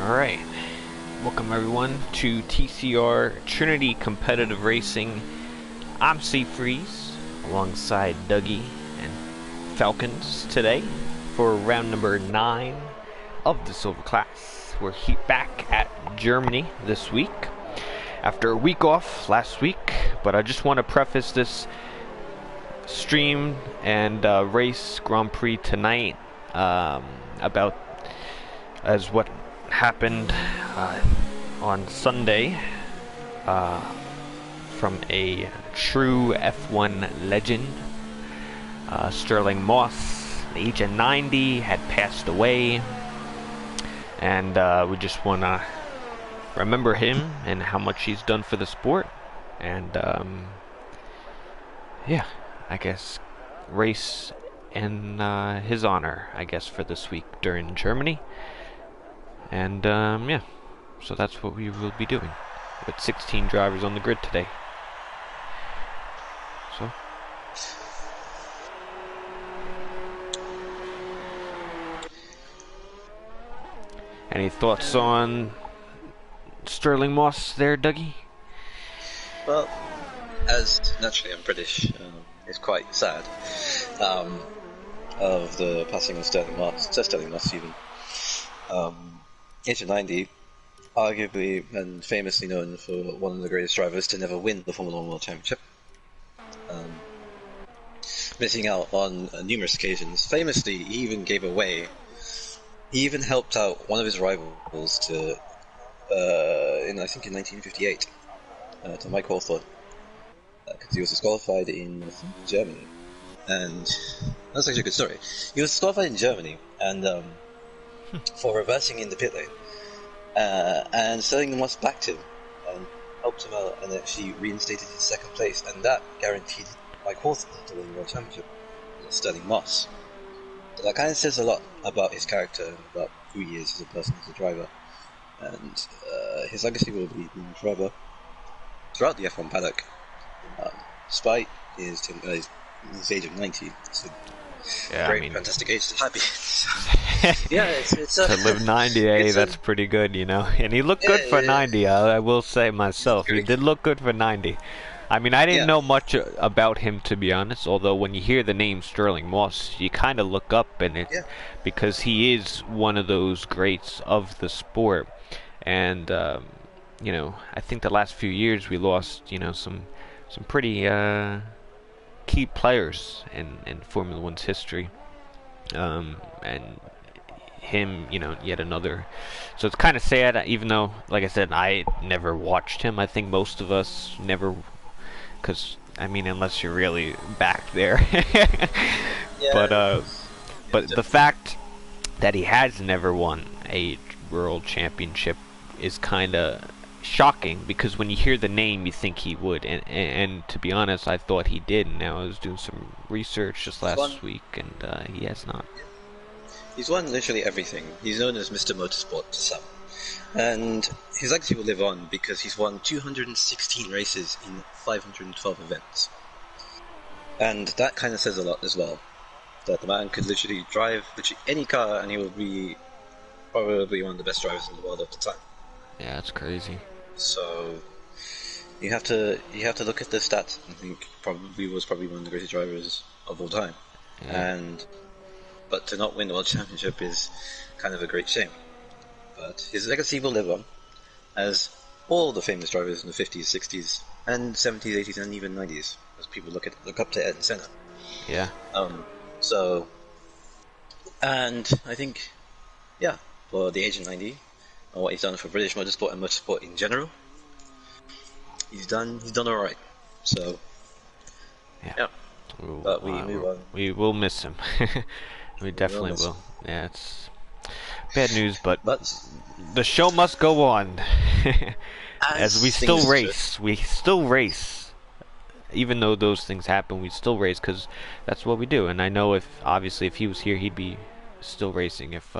Alright, welcome everyone to TCR Trinity Competitive Racing. I'm C-Freeze alongside Dougie and Falcons today for round number 9 of the Silver Class. We're back at Germany this week after a week off last week, but I just want to preface this stream and race Grand Prix tonight about as what happened on Sunday from a true F1 legend. Sterling Moss, the age of 90, had passed away, and we just want to remember him and how much he's done for the sport, and yeah, I guess race in his honor, I guess, for this week during Germany. And yeah, so that's what we will be doing with 16 drivers on the grid today. So any thoughts on Sterling Moss there, Dougie? Well, as naturally I'm British, it's quite sad of the passing of Sterling Moss even. Age of 90, arguably and famously known for one of the greatest drivers to never win the Formula 1 World Championship. Missing out on numerous occasions. Famously, he even helped out one of his rivals to, in 1958, to Mike Hawthorne, because he was disqualified in Germany. And that's actually a good story. He was disqualified in Germany, and for reversing in the pit lane, and Sterling Moss backed him and helped him out and actually reinstated his second place, and that guaranteed Mike Hawthorne to win the World Championship. Sterling Moss. So that kind of says a lot about his character, about who he is as a person, as a driver, and his legacy will be forever throughout the F1 paddock, despite his age of 90. Yeah, great, fantastic age to happy. Yeah, it's to live 90, that's pretty good, you know. And he looked good for 90. I will say myself, he did look good for 90. I mean, I didn't know much about him, to be honest. Although when you hear the name Sterling Moss, you kind of look up, and because he is one of those greats of the sport. And you know, I think the last few years we lost, you know, some pretty key players in Formula One's history, and him, you know, yet another. So it's kind of sad, even though, like I said, I never watched him. I think most of us never, because I mean, unless you're really back there. But the fact that he has never won a world championship is kind of shocking, because when you hear the name you think he would, and to be honest, I thought he did, and now I was doing some research just last week, and he has not. He's won literally everything. He's known as Mr. Motorsport to some, and his legacy will live on because he's won 216 races in 512 events, and that kind of says a lot as well, that the man could literally drive any car and he will be probably one of the best drivers in the world at the time. Yeah, that's crazy. So you have to look at the stats and think probably one of the greatest drivers of all time. Yeah. But to not win the World Championship is kind of a great shame. But his legacy will live on, as all the famous drivers in the 50s, 60s, and 70s, 80s, and even 90s, as people look up to Ed and Senna. Yeah. So, and I think, yeah, for the age of 90. And what he's done for British motorsport and motorsport in general, he's done alright. So yeah. But we move on. We will miss him. We definitely will. Yeah, it's bad news, but the show must go on. As we still race. We still race. Even though those things happen, we still race, because that's what we do. And I know if he was here, he'd be still racing if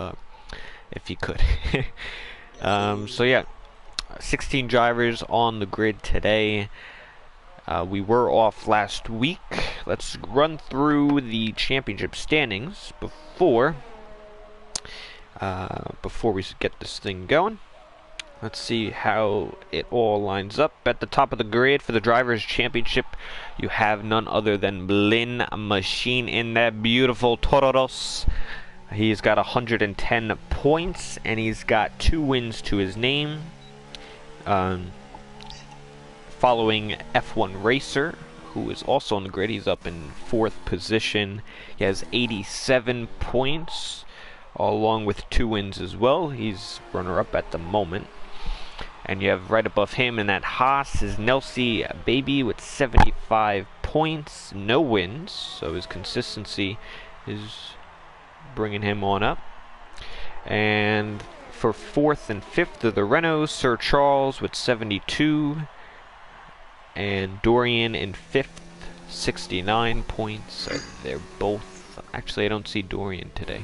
he could. So yeah, 16 drivers on the grid today. We were off last week. Let's run through the championship standings before before we get this thing going. Let's see how it all lines up. At the top of the grid for the Drivers' Championship, you have none other than Blin Machine in that beautiful Toros. He's got 110 points, and he's got 2 wins to his name. Following F1 Racer, who is also on the grid. He's up in 4th position. He has 87 points, along with 2 wins as well. He's runner-up at the moment. And you have right above him in that Haas is Nelsie Baby with 75 points, no wins, so his consistency is bringing him on up. And for 4th and 5th are the Renaults, Sir Charles with 72, and Dorian in 5th, 69 points. So they're both, actually I don't see Dorian today.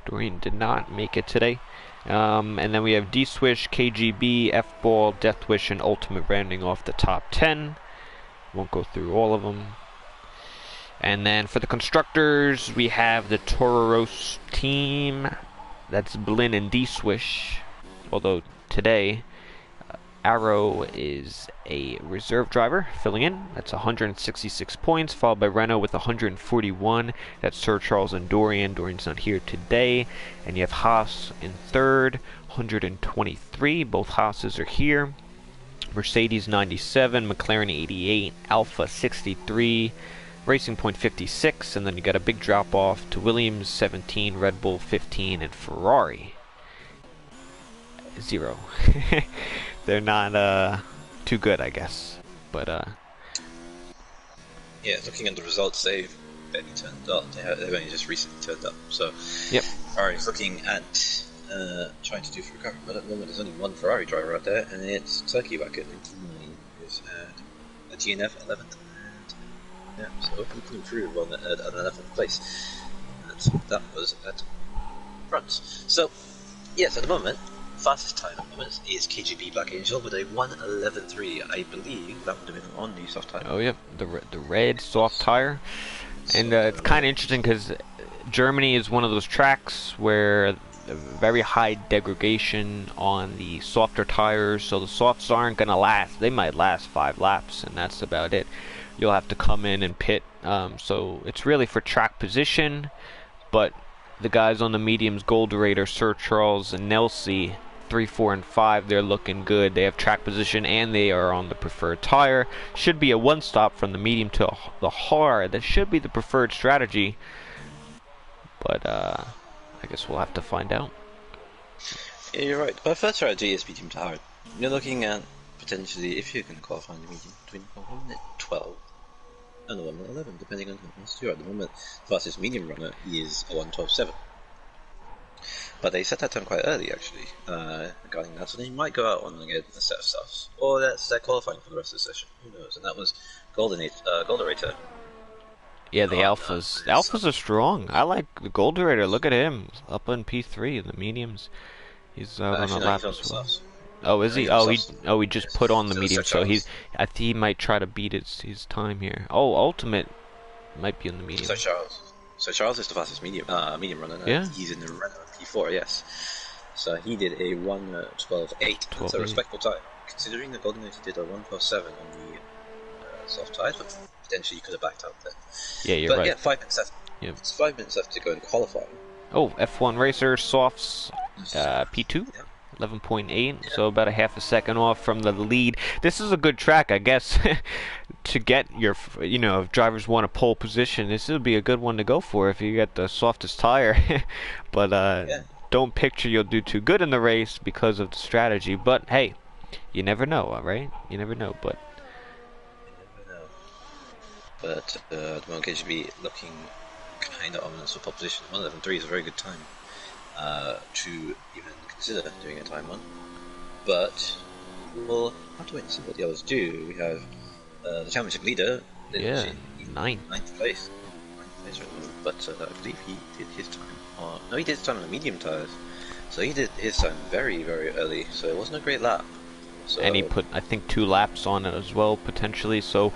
Dorian did not make it today. And then we have D-Swish, KGB, F-Ball, Deathwish, and Ultimate rounding off the top 10. Won't go through all of them. And then for the constructors, we have the Toros team. That's Blin and D-Swish. Although today, Arrow is a reserve driver filling in. That's 166 points, followed by Renault with 141. That's Sir Charles and Dorian. Dorian's not here today. And you have Haas in 3rd, 123. Both Haas's are here. Mercedes 97, McLaren 88, Alpha 63, Racing Point 56, and then you got a big drop off to Williams 17, Red Bull 15, and Ferrari 0. They're not too good, I guess. But yeah, looking at the results, they've barely turned up. They've only just recently turned up. So yep. Ferrari's looking at trying to do for recovery. But at the moment, there's only one Ferrari driver out there, and it's Turkey back at 99, who's at a DNF 11th. And yeah, so hopefully can improve on at an 11th place. And that was at front. So yes, at the moment, fastest time at the moment is KGB Black Angel with a 1:11.3. I believe that would have been on the soft tire. Oh yeah, the red soft tire. And it's kind of interesting because Germany is one of those tracks where very high degradation on the softer tires, so the softs aren't going to last. They might last 5 laps, and that's about it. You'll have to come in and pit. So it's really for track position, but the guys on the mediums, Golderator, Sir Charles, and Nelsie, 3, 4, and 5, they're looking good. They have track position, and they are on the preferred tire. Should be a one-stop from the medium to the hard. That should be the preferred strategy, but I guess we'll have to find out. Yeah, you're right. But first strategy is medium to hard. You're looking at potentially, if you can qualify in the medium, between 1:12 and 1:11, depending on who wants to. At the moment, the fastest medium runner is a 1:12.7. But they set that time quite early, actually, regarding that, so they might go out on and get a set of stuffs. Or that's their qualifying for the rest of the session. Who knows? And that was Golderator. Yeah, the Alphas. The Alphas are strong. I like the Golderator. Look at him. Up on P3 in the mediums. He's on a lap as well. Oh, is he? He just put on the medium, so I think he might try to beat his time here. Oh, Ultimate might be on the medium. So Charles is the fastest medium runner. Yeah. He's in the Renault P4, yes. So he did a 1:12.8. That's a respectable time, considering the Golderator did a 1:12.7 on the soft tires. But potentially you could have backed out there. Yeah, you're right. But yeah, 5 minutes left. Yeah. It's 5 minutes left to go and qualify. Oh, F1 Racer Softs P2. Yeah. 11.8, so about a half a second off from the lead. This is a good track, I guess, to get your, if drivers want a pole position, this would be a good one to go for if you get the softest tire. But don't picture you'll do too good in the race because of the strategy. But hey, you never know, right? You never know, but... You never know. But the moment should be looking kind of ominous for pole position. 1:11.3 is a very good time to even consider doing a time on, but we'll have to wait and see what the others do. We have the championship leader, ninth place right now, but I believe he did his time. No, he did his time on the medium tires, so he did his time very, very early. So it wasn't a great lap. So, and he put, I think, 2 laps on it as well potentially. So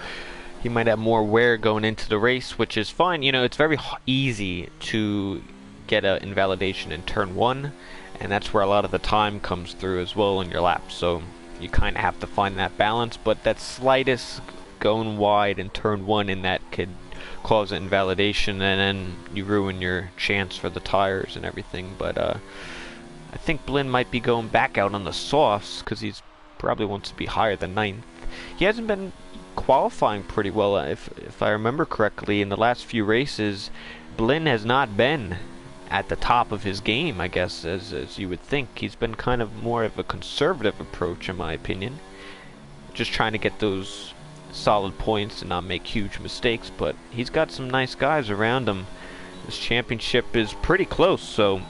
he might have more wear going into the race, which is fine. It's very easy to get an invalidation in turn 1, and that's where a lot of the time comes through as well in your lap. So you kind of have to find that balance, but that slightest going wide in turn 1 in that could cause an invalidation, and then you ruin your chance for the tires and everything. But I think Blinn might be going back out on the softs because he's probably wants to be higher than 9th. He hasn't been qualifying pretty well, if I remember correctly. In the last few races, Blinn has not been at the top of his game, I guess, as you would think. He's been kind of more of a conservative approach, in my opinion. Just trying to get those solid points and not make huge mistakes, but he's got some nice guys around him. This championship is pretty close, so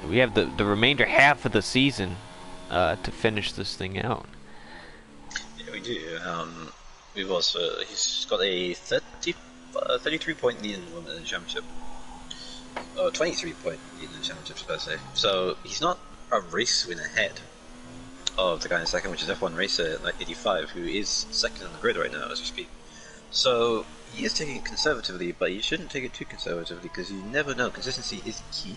we have the remainder half of the season to finish this thing out. Yeah, we do. We've also, he's got a 33-point lead in the Women's Championship. 23-point lead in the championship, should I say. So he's not a race win ahead of the guy in second, which is F1 racer like 85, who is second on the grid right now as we speak. So he is taking it conservatively, but you shouldn't take it too conservatively because you never know. Consistency is key.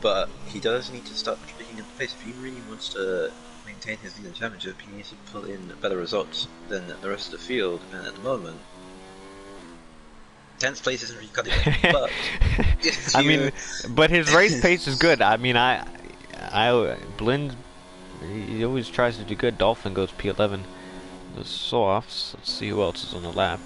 But he does need to start picking up the pace. If he really wants to maintain his lead in the championship, he needs to pull in better results than the rest of the field. And at the moment, 10th place isn't really cutting it. But I mean, but his race pace is good. I mean, Blinn, he always tries to do good. Dolphin goes P11. The softs. Let's see who else is on the lap.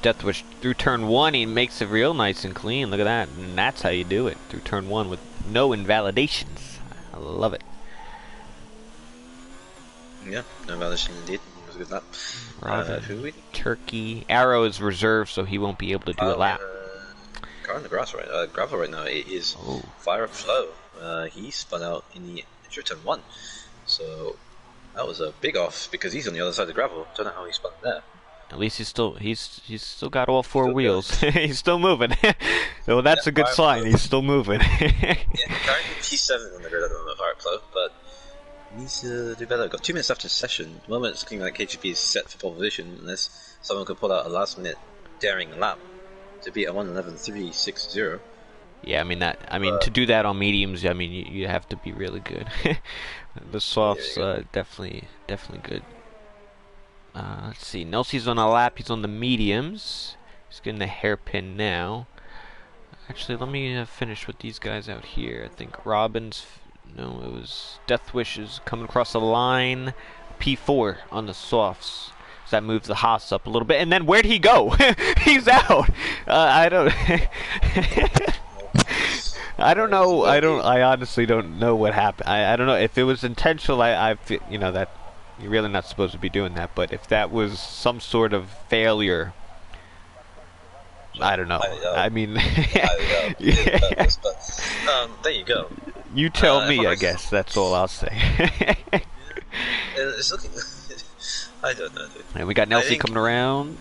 Deathwish through turn 1, he makes it real nice and clean. Look at that, and that's how you do it through turn 1 with no invalidations. I love it. Yeah, no invalidation indeed. It was a good lap. Who we? Turkey. Arrow is reserved, so he won't be able to do a lap. Car on the grass gravel right now. It is fire up flow. He spun out in the intro turn 1, so that was a big off because he's on the other side of the gravel. Don't know how he spun there. At least he's still got all 4 wheels. He's still moving. Well, that's a good sign. He's still moving. Yeah, currently P7 on the grid at the moment, fire up flow, but he needs to do better. Got 2 minutes left in session. At the moment, it's looking like KGP is set for pole position unless someone could pull out a last-minute daring lap to beat a 1:11.360. Yeah, I mean to do that on mediums, I mean you have to be really good. The softs definitely good. Let's see. Nelsie's on a lap. He's on the mediums. He's getting the hairpin now. Actually, let me finish with these guys out here. I think Robbins. No, it was Deathwish is coming across the line. P4 on the softs. So that moves the Haas up a little bit. And then where'd he go? He's out. I don't. I don't know. I honestly don't know what happened. I don't know if it was intentional. You know that. You're really not supposed to be doing that, but if that was some sort of failure, I don't know. I mean, purpose, but, there you go. You tell me, I guess. That's all I'll say. It's looking. I don't know, dude. And we got Nelsie coming around.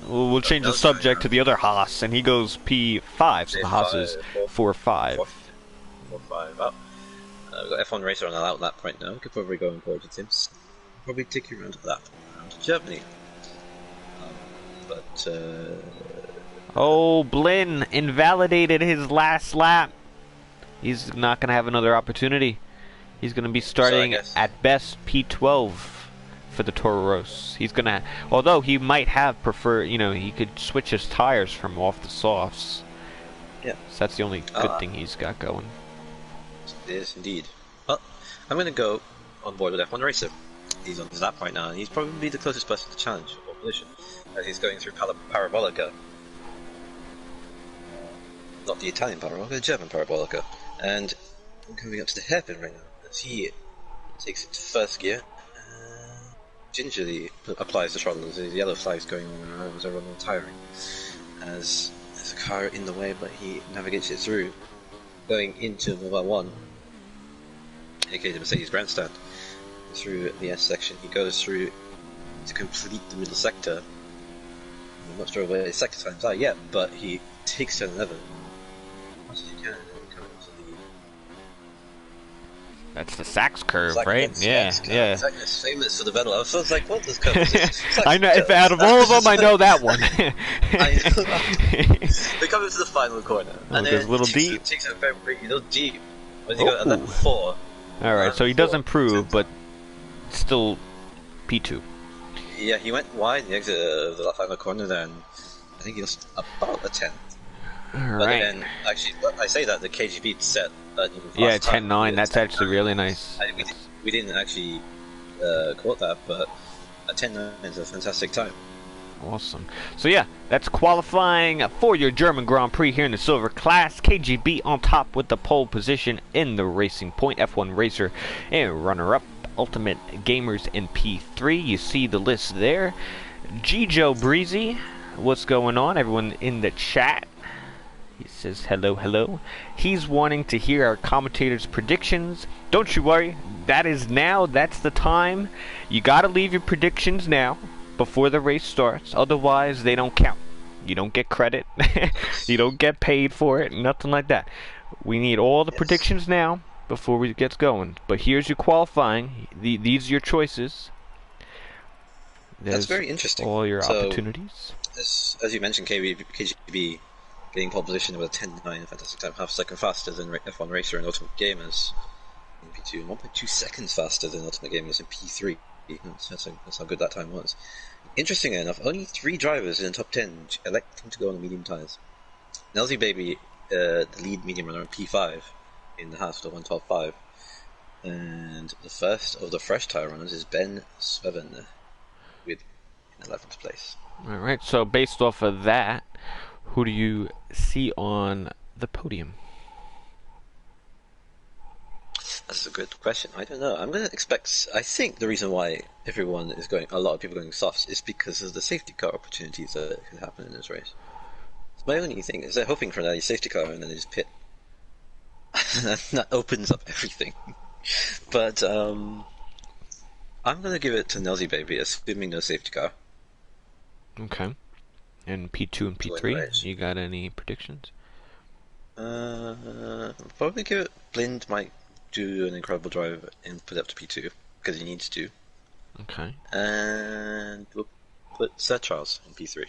We'll change the subject to the other Haas, and he goes P5, so the Haas is 4-5. 4-5 up. We've got F1 Racer on the out lap right now. Could probably go on board with him. Probably take you around to that, around to Germany. Oh, Blinn invalidated his last lap. He's not going to have another opportunity. He's going to be starting at best P12 for the Toro Rosso. He's going to, although he might have preferred, you know, he could switch his tires from off the softs. Yeah. So that's the only good thing he's got going. It is indeed. Well, I'm going to go on board with F1 Racer. He's on his lap right now, and he's probably the closest person to challenge or collision as he's going through Parabolica. Not the Italian Parabolica, the German Parabolica. And I'm coming up to the hairpin right now as he takes it to first gear. Gingerly applies the throttle as the yellow flag's going on as everyone tiring. As there's a car in the way, but he navigates it through, going into Mobile 1, aka the Mercedes Grandstand. Through the S section, he goes through to complete the middle sector. I'm not sure where his sector times are yet, but he takes turn 11 as much as he can and then comes to That's the Sachs curve, right? Sachs Yeah, curve. yeah. Exactly. It's famous for the battle. I was like, what this curve is this? I know. If out of all of them, I know that one. I know. They come into the final corner, Oh, and it goes then a little deep. takes a very deep. When you go at lap 4. All right, so he does improve, but still P2. Yeah, he went wide in the exit of the final corner there, and I think he lost about a 10th. All But right. then, actually, I say that the KGB set an even faster Yeah, time. 10-9. That's actually really nice. We didn't actually quote that, but a 10-9 is a fantastic time. Awesome. So yeah, that's qualifying for your German Grand Prix here in the silver class. KGB on top with the pole position in the Racing Point F1 Racer and runner-up Ultimate Gamers in P3. You see the list there. Gijo Breezy, what's going on? Everyone in the chat. He says hello, hello. He's wanting to hear our commentators' predictions. Don't you worry. That is now. That's the time. You gotta leave your predictions now, before the race starts, otherwise they don't count. You don't get credit. You don't get paid for it. Nothing like that. We need all the predictions now before we get going. But here's your qualifying. These are your choices. That's very interesting. All your opportunities. As you mentioned, KGB getting pole position with a 10-9, fantastic time, half a second faster than F1 Racer and Ultimate Gamers in P2, and 1.2 seconds faster than Ultimate Gamers in P3. That's how good that time was. Interestingly enough, only 3 drivers in the top 10 electing to go on the medium tyres. Nelsie Baby, the lead medium runner, in P5 in the half, the 112.5. And the first of the fresh tyre runners is Ben Sveven with 11th place. Alright, so based off of that, who do you see on the podium? That's a good question. I don't know. I'm going to expect... I think the reason why everyone is going... A lot of people are going softs is because of the safety car opportunities that could happen in this race. My only thing is they're hoping for a safety car and then they just pit. That opens up everything. But I'm going to give it to Nelsie Baby, assuming no safety car. Okay. And P2 and P3, you got any predictions? Probably give it... Blind might do an incredible drive and put it up to P2, because he needs to. Okay. And we'll put Sir Charles in P3.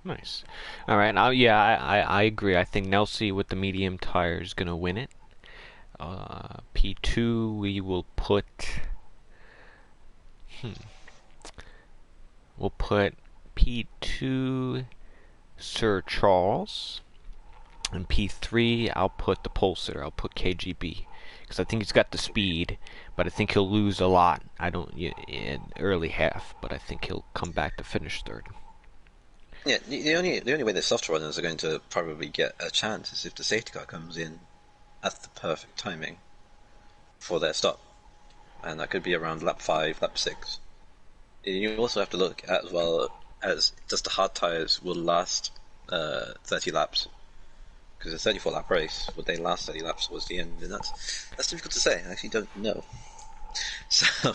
Nice. Alright, I agree. I think Nelsie with the medium tire is going to win it. P2 we will put... We'll put P2 Sir Charles. And P3 I'll put the pole sitter. I'll put KGB. Because I think he's got the speed, but I think he'll lose a lot. I don't in early half, but I think he'll come back to finish third. Yeah, the only way the soft runners are going to probably get a chance is if the safety car comes in at the perfect timing for their stop, and that could be around lap 5, lap 6. You also have to look at as well as just the hard tires will last 30 laps. Because a 34-lap race, would they last 30 laps towards the end? And that's difficult to say. I actually don't know. So,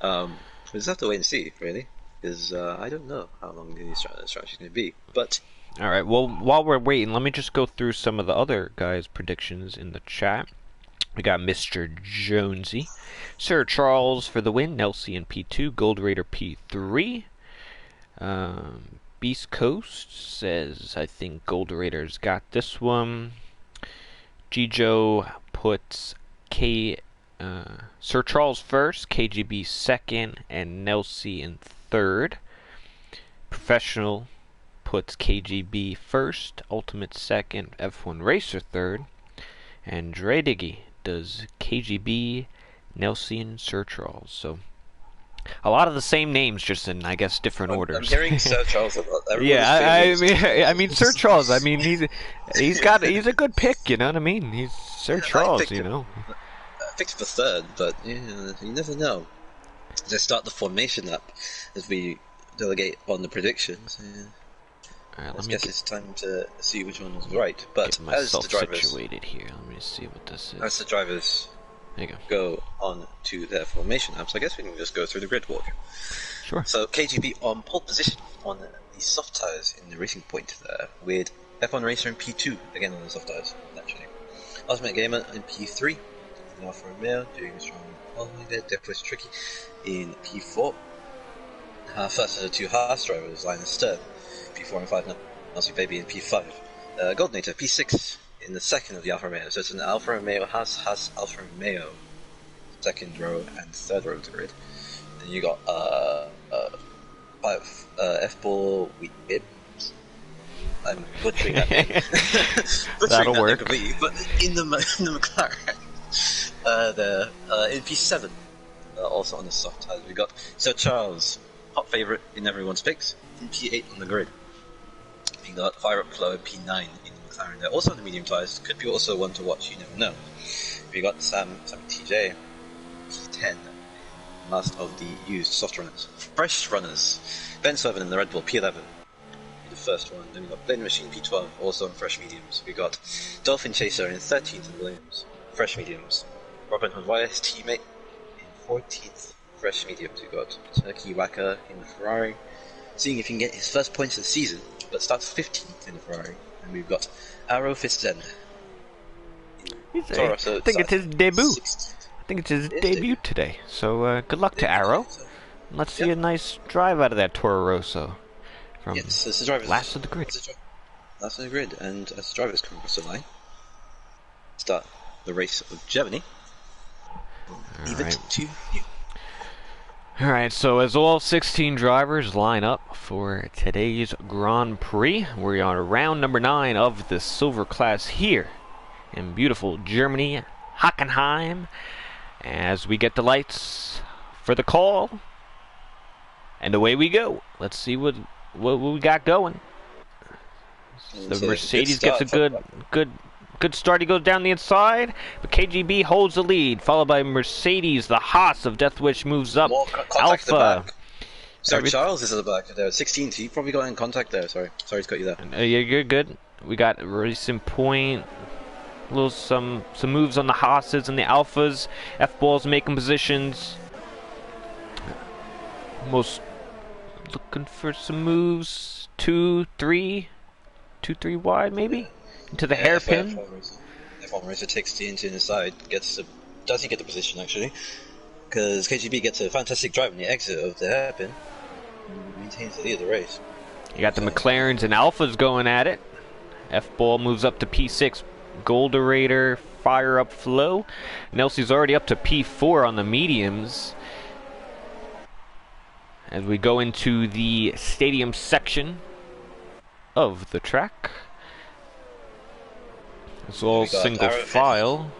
we'll just have to wait and see, really. Because I don't know how long this strategy is going to be. But alright, well, while we're waiting, let me just go through some of the other guys' predictions in the chat. We got Mr. Jonesy. Sir Charles for the win. Nelsie in P2. Gold Raider P3. Beast Coast says, I think Gold Raiders got this one. Gijo puts Sir Charles first, KGB second, and Nelsie in third. Professional puts KGB first, Ultimate second, F1 Racer third. And Dre Diggy does KGB, Nelsie, and Sir Charles. So a lot of the same names, just in, I guess, different orders. I'm hearing Sir Charles a lot. Yeah, I mean, Sir Charles. I mean, he's a good pick. You know what I mean? He's Sir Charles. You know. I picked for third, but you never know. As I start the formation lap, as we delegate on the predictions, Right, I guess it's time to see which one was right. But as the drivers situated here, let me see what this is. As the drivers there you go on to their formation laps, I guess we can just go through the grid walk. Sure. So KGB on pole position on the soft tires in the Racing Point there, with F1 Racer in P2 again on the soft tires naturally. Ultimate Gamer in P3, in Alfa Romeo, doing a strong qualifying there. Definitely tricky in P4. First of the two Haas drivers, Linus Stern, P4 and 5, Nelson Baby in P5. Goldnator, P6 in the second of the Alfa Romeo. So it's an Alfa Romeo, Haas, Alfa Romeo, second row and third row of the grid. Then you got F-Ball Wibbs. I'm butchering that name. That'll work. Completely. But in the McLaren, they're in P7, also on the soft tires. We got Sir Charles, hot favourite in everyone's picks, in P8 on the grid. We got Fire Up Flow in P9 in the McLaren. They're also on the medium tires. Could be also one to watch. You never know. We got Sam TJ, P10. Last of the used soft runners. Fresh runners. Ben Sullivan in the Red Bull, P11. The first one. Then we got Blade Machine, P12, also on fresh mediums. We got Dolphin Chaser in 13th in Williams, fresh mediums. Robin Hood-Wyeth's teammate in 14th, fresh mediums. We got Turkey Wacker in the Ferrari, seeing if he can get his first points of the season, but starts 15th in the Ferrari. And we've got Arrow Fitzden. I think it's his debut. 16th. I think it's his debut today, so good luck to Arrow. Let's see a nice drive out of that Toro Rosso from last of the grid. Last of the grid, and as the drivers come across the line, start the race of Germany. Leave it to you. Alright, so as all 16 drivers line up for today's Grand Prix, we are on round number 9 of the silver class here in beautiful Germany, Hockenheim. As we get the lights for the call, and away we go. Let's see what we got going. The Mercedes gets a good start. He goes down the inside, but KGB holds the lead, followed by Mercedes. The Haas of Deathwish moves up. Alpha. Sorry, Charles is at the back there. 16th. He probably got in contact there. Sorry to cut you there. Yeah, you're good. We got Racing Point. Some moves on the Haas's and the Alphas. F-Ball's making positions. Almost looking for some moves. 2-3 wide maybe? Into the hairpin. F1 Racer takes the inside. Does he get the position actually? Because KGB gets a fantastic drive on the exit of the hairpin. And maintains the lead of the race. You got the McLarens and Alphas going at it. F-Ball moves up to P6. Golderator, Fire Up Flow. Nelsie's already up to P4 on the mediums. As we go into the stadium section of the track. It's all single file.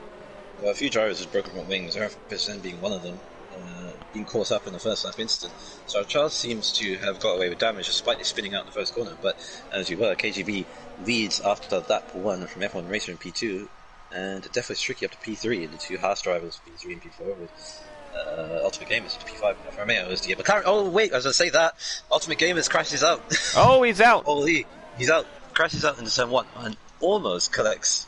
Well, a few drivers have broken front wings, Arafat being one of them, being caught up in the first lap incident. So Charles seems to have got away with damage despite spinning out in the first corner, but as you were, KGB leads after lap 1 from F1 Racer in P2, and definitely tricky up to P3, and the two Haas drivers, P3 and P4, with Ultimate Gamers to P5 and Alfa Romeo is the McLaren. Oh wait, as I say that, Ultimate Gamers crashes out. Oh, he's out! He's out, crashes out into turn 1, and almost collects.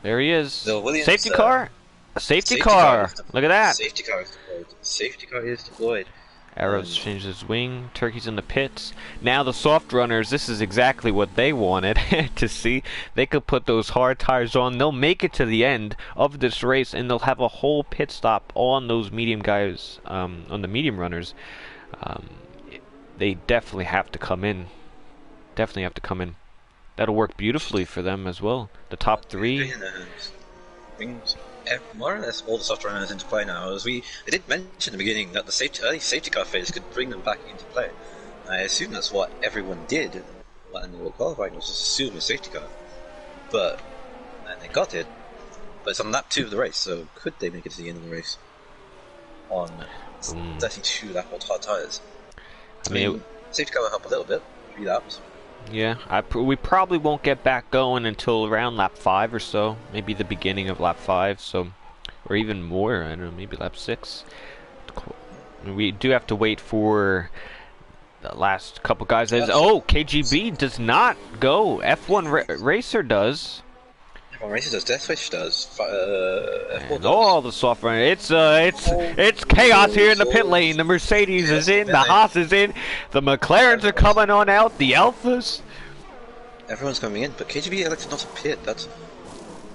There he is. The Williams, safety car? A safety car! Look at that! Safety car is deployed. Safety car is deployed. Arrows changes his wing. Turkey's in the pits. Now the soft runners, this is exactly what they wanted to see. They could put those hard tires on. They'll make it to the end of this race, and they'll have a whole pit stop on those medium guys, on the medium runners. They definitely have to come in. Definitely have to come in. That'll work beautifully for them as well. The top 3. Brings more or less all the soft runners into play now. As I did mention in the beginning that the early safety car phase could bring them back into play. I assume that's what everyone did when they were qualifying, was just assume a safety car. And they got it. But it's on lap 2 of the race, so could they make it to the end of the race on 32 lap hard tires? I mean, safety car will help a little bit, 3 laps. Yeah, we probably won't get back going until around lap 5 or so. Maybe the beginning of lap 5, or even more. I don't know, maybe lap 6. We do have to wait for the last couple guys. KGB does not go. F1 Racer does. F1 Racer does. Deathwish does. And all the soft run. It's chaos here in the pit lane. The Mercedes is in. The Haas is in. The McLarens are coming on out. The Alphas. Everyone's coming in, but KGB elected not to pit. That's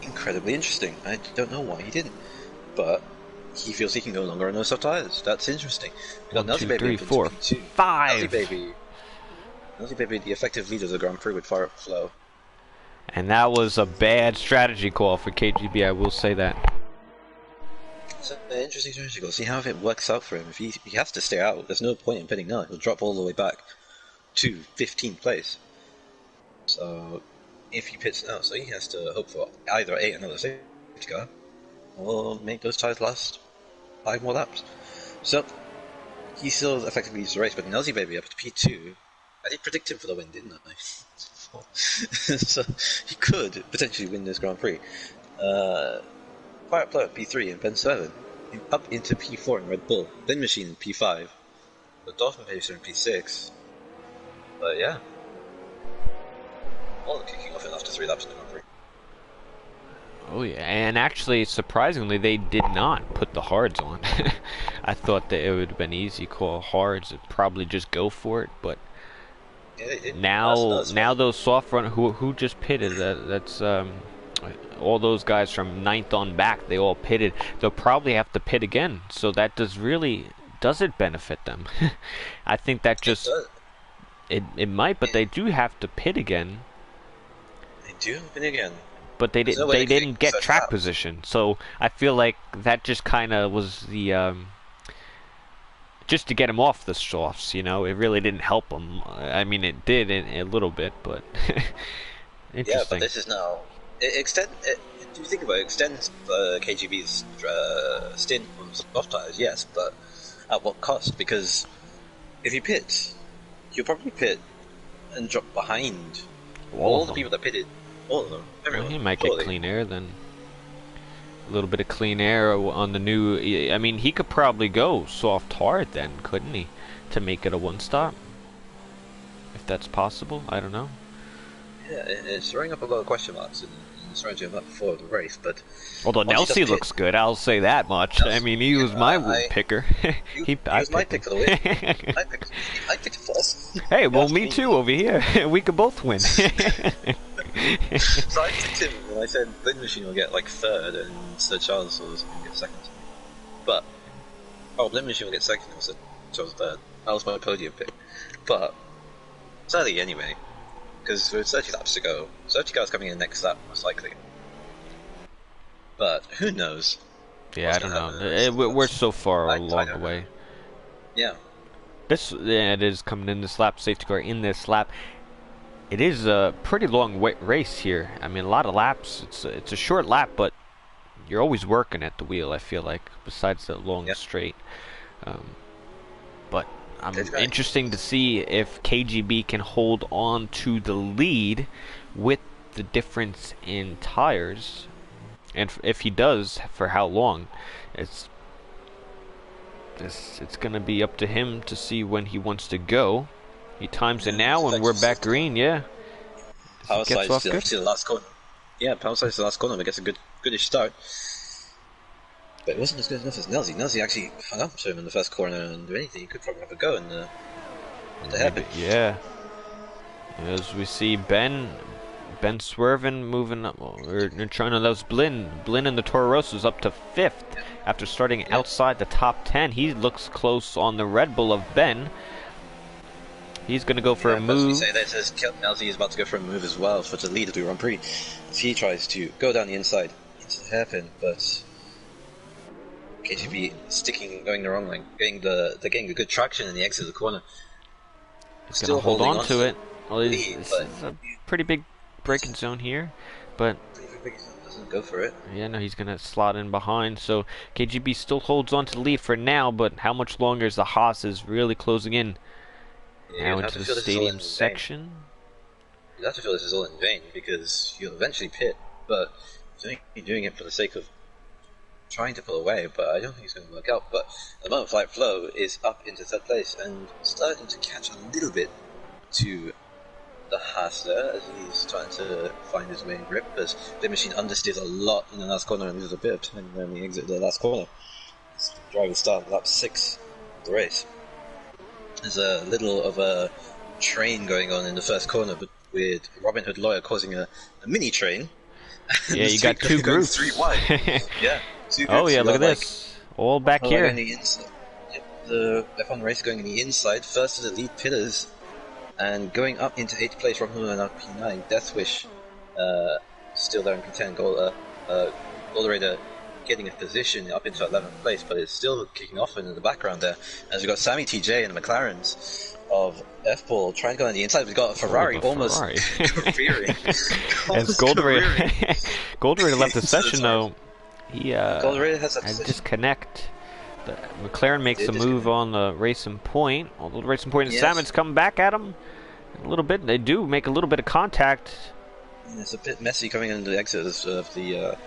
incredibly interesting. I don't know why he didn't. but he feels he can no longer run those soft tires. That's interesting. One, two, three, four, five. Nazi Baby, the effective leader of the Grand Prix with fire up flow. And that was a bad strategy call for KGB, I will say that. It's an interesting strategy call. See how it works out for him. If he has to stay out, there's no point in pitting now. He'll drop all the way back to 15th place. So if he pits now, so he has to hope for either another safety car or make those tires last 5 more laps. So he still effectively leads the race, but Nazi Baby up to P2. I did predict him for the win, didn't I? So he could potentially win this Grand Prix. Fire up Flow at P3 and Ben 7 up into P4 in Red Bull. Bin Machine in P5. The Dolphin Pacer in P6. But yeah. All kicking off in after 3 laps in the Grand Prix. Oh yeah, and actually, surprisingly, they did not put the hards on. I thought that it would have been easy call hards and probably just go for it, but yeah, they did. now those soft run who just pitted. That's all those guys from 9th on back. They all pitted. They'll probably have to pit again. So that does it benefit them? I think that just it might, but they do have to pit again. They do pit again. But they didn't get track position, so I feel like that just kind of was the just to get him off the softs. You know, it really didn't help him. I mean, it did a little bit, but interesting. Yeah, but this is now do you think about it? Extends KGB's stint on soft tires, yes, but at what cost? Because if you pit, you'll probably pit and drop behind all the people that pitted. All of them. Everyone. Well, he might get clean air then. A little bit of clean air on the new. I mean, he could probably go soft hard then, couldn't he? To make it a one stop. If that's possible, I don't know. Yeah, it's throwing up a lot of question marks and it's throwing him up before the race, but. Although Nelsie looks good, I'll say that much. I mean, he was my picker. He was my pick for the win. I picked him first. Hey, well, me too over here. We could both win. So I picked him when I said Bin Machine will get like 3rd and Sir Charles will get 2nd. But Bin Machine will get 2nd and Sir Charles 3rd. That was my podium pick. But sadly anyway, because there's 30 laps to go. 30 cars coming in next lap most likely. But who knows? Yeah, I don't know. We're so far along the way. Yeah. It is coming in this lap. Safety car in this lap. It is a pretty long race here. I mean, a lot of laps. It's a short lap, but you're always working at the wheel, I feel like, besides the long straight. But I'm interesting to see if KGB can hold on to the lead with the difference in tires. And if he does, for how long? It's going to be up to him to see when he wants to go. He times it now, and we're back green. Yeah. Power slides to the last corner. Yeah, power slides to the last corner. But gets a goodish start. But it wasn't as good enough as Nelsie. Nelsie actually hung up to him in the first corner and do anything. He could probably have a go in the hairpin. Yeah. As we see Ben swerving, moving up. We're trying to. That was Blin. Blin in the Toro Rosso's up to 5th after starting outside the top 10. He looks close on the Red Bull of Ben. He's going to go for a move. As we say, Nelsie is about to go for a move as well for the lead of the Grand Prix. As he tries to go down the inside into the hairpin, but KGB going the wrong line, getting the good traction in the exit of the corner. He's going to hold on to it. Well, it's a pretty big braking zone here, but doesn't go for it. Yeah, no, he's going to slot in behind. So KGB still holds on to the lead for now, but how much longer is the Haas is really closing in? Now into the stadium section. You have to feel this is all in vain because you'll eventually pit, but you're doing it for the sake of trying to pull away, but I don't think it's going to work out. But at the moment, Flight Flow is up into 3rd place and starting to catch a little bit to the Haas there as he's trying to find his way in grip, as the machine understeers a lot in the last corner and there's a bit of time when we exit the last corner. This driver start lap 6 of the race. There's a little of a train going on in the first corner, but with Robin Hood Lawyer causing a mini train. Yeah, you got 2 groups. 3 wide. Yeah, Two Oh groups. yeah, We look got at like this. All back going here. on the inside. Yep, the F1 race going in the inside. First to the lead pitters, and going up into 8th place. Rob Miller now P9. Death Wish, still there in P10. Gold Raider getting a position up into 11th place, but it's still kicking off in the background there. As we've got Sammy TJ and the McLarens of F-Ball trying to go on the inside. We've got a Ferrari almost careering. As Gold Raider left the session though, he Gold Raider has had disconnect. The McLaren makes a move on the Racing Point. Although the Racing Point and Salmon's coming back at him a little bit. They do make a little bit of contact. And it's a bit messy coming into the exits of the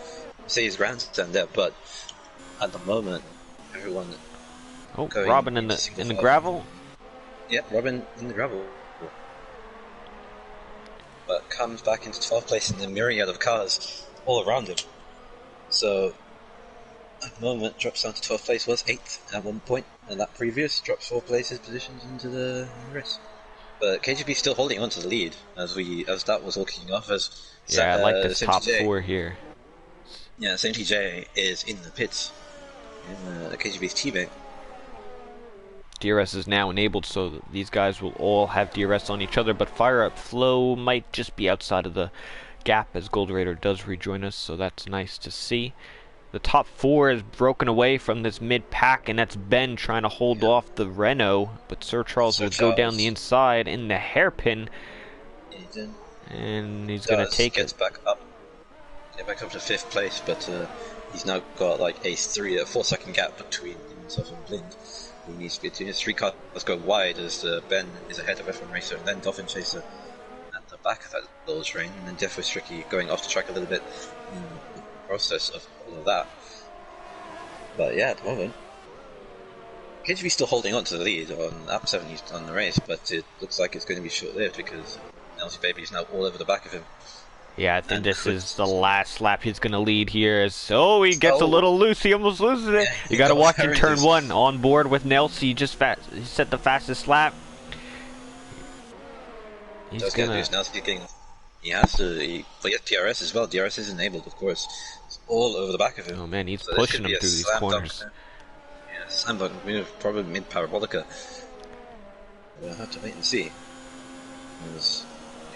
Mercedes grandstand there, but at the moment, everyone. Oh, Robin in the gravel. Yep, Robin in the gravel. But comes back into 12th place in the myriad of cars all around him. So at the moment, drops down to 12th place, was 8th at one point, and that previous drops 4 places, positions into the race. But KGB still holding on to the lead as that was all kicking off. I like this top 4 here. Yeah, same TJ is in the pits in KGB's teammate. DRS is now enabled, so these guys will all have DRS on each other, but fire up flow might just be outside of the gap as Gold Raider does rejoin us, so that's nice to see. The top 4 is broken away from this mid-pack, and that's Ben trying to hold off the Renault, but Sir Charles will go down the inside in the hairpin, and he's going to take it. Back up to 5th place, but he's now got like a 4-second gap between himself and Blind. He needs to get to his 3 cars go wide as Ben is ahead of F1 Racer, and then Dolphin Chaser at the back of that little train, and then Death was Tricky going off the track a little bit in the process of all of that. But yeah, at the moment, KGB still holding on to the lead on lap 7 on the race, but it looks like it's going to be short-lived because Elsie Baby is now all over the back of him. Yeah, I think this is the last lap he's going to lead here. He gets a little loose. He almost loses it. You got to watch in turn 1 on board with Nelson. He set the fastest lap. He's going to lose. Now he has to. But yeah, DRS as well. DRS is enabled, of course. It's all over the back of him. Oh man, he's pushing him through these corners. Yeah, slam dunk move, probably mid parabolica. We'll have to wait and see. There's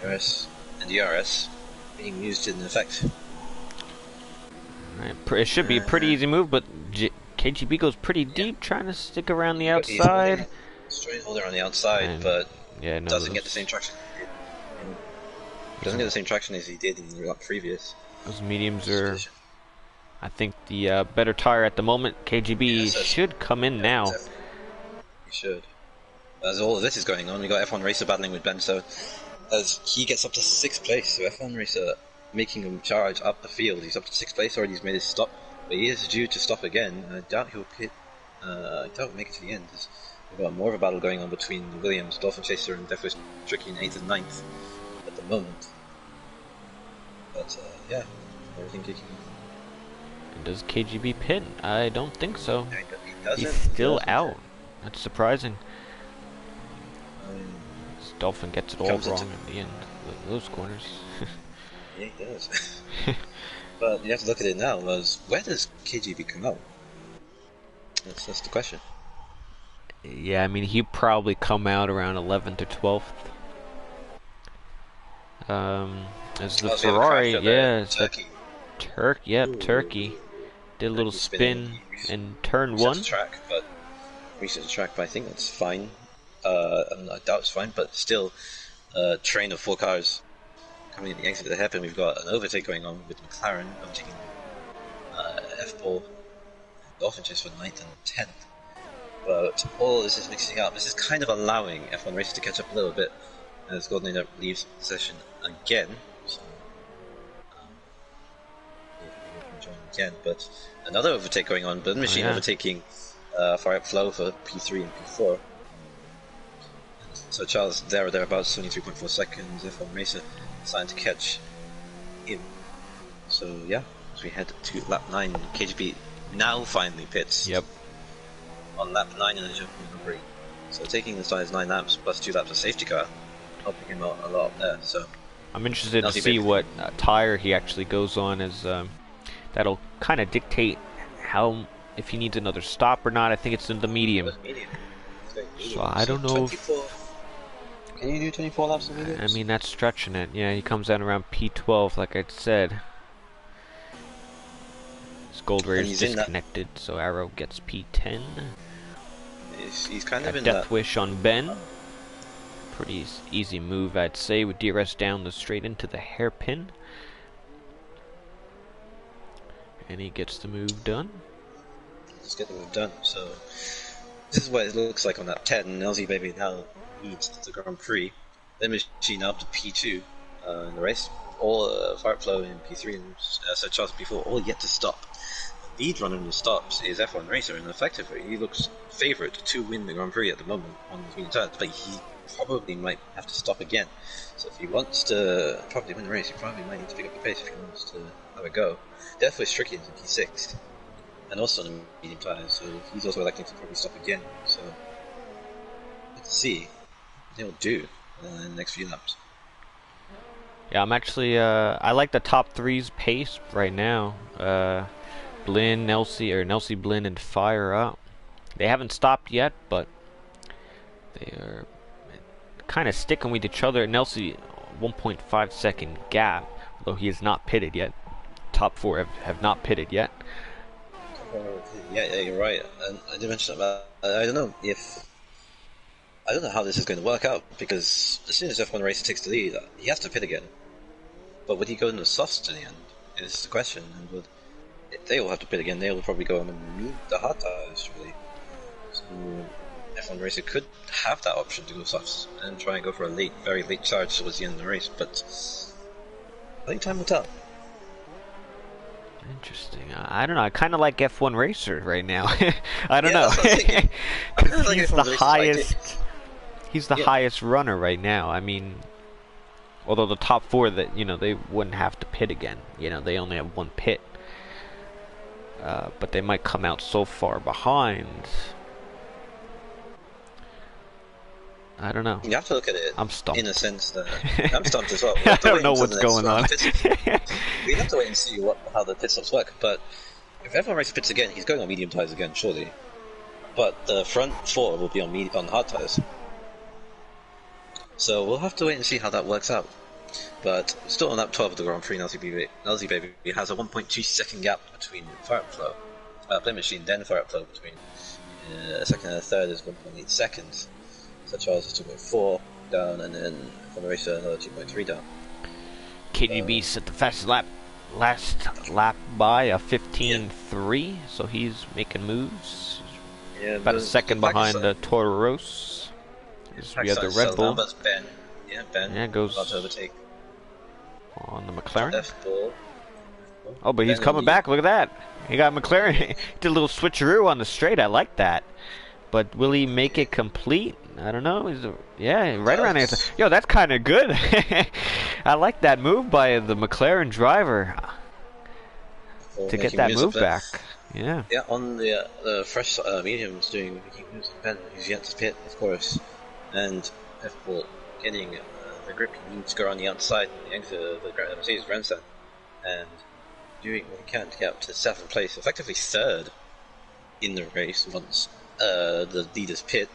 DRS and DRS being used in effect. Right, it should be a pretty easy move, but KGB goes pretty deep, trying to stick around the outside. Straight holder on the outside, but doesn't get the same traction. Doesn't get the same traction as he did in the previous. Those mediums are, I think, the better tire at the moment. KGB should come in now. He should. As all of this is going on, we got F1 Racer battling with Ben, so as he gets up to 6th place, so F1 Racer making him charge up the field. He's up to 6th place already, he's made his stop, but he is due to stop again. I doubt he'll pit, I doubt he'll make it to the end. We've got more of a battle going on between the Williams, Dolphin Chaser and Death Wish Tricky in 8th and 9th at the moment. But yeah, everything kicking off. And does KGB pit? I don't think so. Yeah, he doesn't. He's still out. That's surprising. Dolphin gets it all wrong in the end. Those corners. Yeah, he does. But you have to look at it now. Where does KGB come out? That's the question. Yeah, I mean, he'd probably come out around 11th to 12th. As the Ferrari, Turkey. Turkey. Did a little spin in turn 1. Reset the track, but I think that's fine. I doubt it's fine, but still, a train of 4 cars coming in the exit of the hairpin. We've got an overtake going on with McLaren overtaking F-Ball, Dolphin Chase for 9th and 10th. But all this is mixing up. This is kind of allowing F1 Racing to catch up a little bit as Golden Knight leaves the session again. So, join again. But another overtake going on. But Machine overtaking Fire Up Flow for P3 and P4. So Charles there or thereabouts, 23.4 seconds. F1 Racer starting to catch him. So yeah, as we head to lap 9, KGB now finally pits. Yep. On lap 9 in the jumping number 8. So taking the size 9 laps plus 2 laps of safety car, helping him out a lot there. So I'm interested to see what tire he actually goes on, as that'll kind of dictate how if he needs another stop or not. I think it's in the medium. Medium. So I don't know 24. Can you do 24 laps of mediums? I mean, that's stretching it. Yeah, he comes out around P12, like I said. His gold ray is disconnected, so Arrow gets P10. He's kind of in Death Wish on Ben. Pretty easy move, I'd say, with DRS down the straight into the hairpin. And he gets the move done. Let's get the move done. So this is what it looks like on that 10. And LZ Baby now leads the Grand Prix. Then machine up to P2 in the race. All Fireflow in P3 and Charles P4 all yet to stop. The lead runner in the stops is F1 Racer, and effectively he looks favourite to win the Grand Prix at the moment on the tires, but he probably might have to stop again. So if he wants to probably win the race, he probably might need to pick up the pace if he wants to have a go. Definitely Stricky is in P6, and also on the medium tyres, so he's also electing to probably stop again. So let's see what he'll do in the next few laps. Yeah, I'm actually, I like the top three's pace right now. Blinn, Nelsie, Blinn, and Fire up. They haven't stopped yet, but they are kind of sticking with each other. Nelsie, 1.5 second gap, although he is not pitted yet. Top four have not pitted yet. Yeah, you're right. And I did mention about. I don't know how this is going to work out, because as soon as F1 Racer takes the lead, he has to pit again. But would he go in the softs in the end? Is the question. And if they all have to pit again, they will probably go on and meet the hard tires, really. So F1 Racer could have that option to go softs and try and go for a very late charge towards the end of the race, but I think time will tell. Interesting. I don't know. I kind of like F1 Racer right now. I don't know. Because he's the highest. He's the highest runner right now. I mean, although the top four, that they wouldn't have to pit again. They only have one pit. But they might come out so far behind. I don't know. You have to look at it. I'm stumped. In a sense that I'm stumped as well. I don't know what's going on. We have to wait and see how the pit stops work. But if F1 Racer pits again, he's going on medium tires again, surely. But the front four will be on hard tires. So we'll have to wait and see how that works out. But still on lap 12 of the Grand Prix, Nelsie Baby has a 1.2 second gap between Fireflow, Blinn Machine, then Fireflow between a second and a third is 1.8 seconds. So Charles is 2.4 down, and then from the racer another 2.3 down. KGB set the fastest last lap by a 15.3, so he's making moves. Yeah, about a second behind the Toro Rosso. We have the Red Bull. Ben. Ben goes about to overtake on the McLaren. F-Bull. Oh, but he's coming back. Look at that. He got McLaren. He did a little switcheroo on the straight. I like that. But will he make it complete? I don't know. Right around there. Yo, that's kind of good. I like that move by the McLaren driver to get that move back. Yeah. Yeah, on the fresh mediums making moves. Ben, who's yet to pit, of course, and F-Bull getting the grip he needs to go around the outside and the exit of the Mercedes grandstand, and doing what he can to get up to 7th place, effectively 3rd in the race once the leaders pit.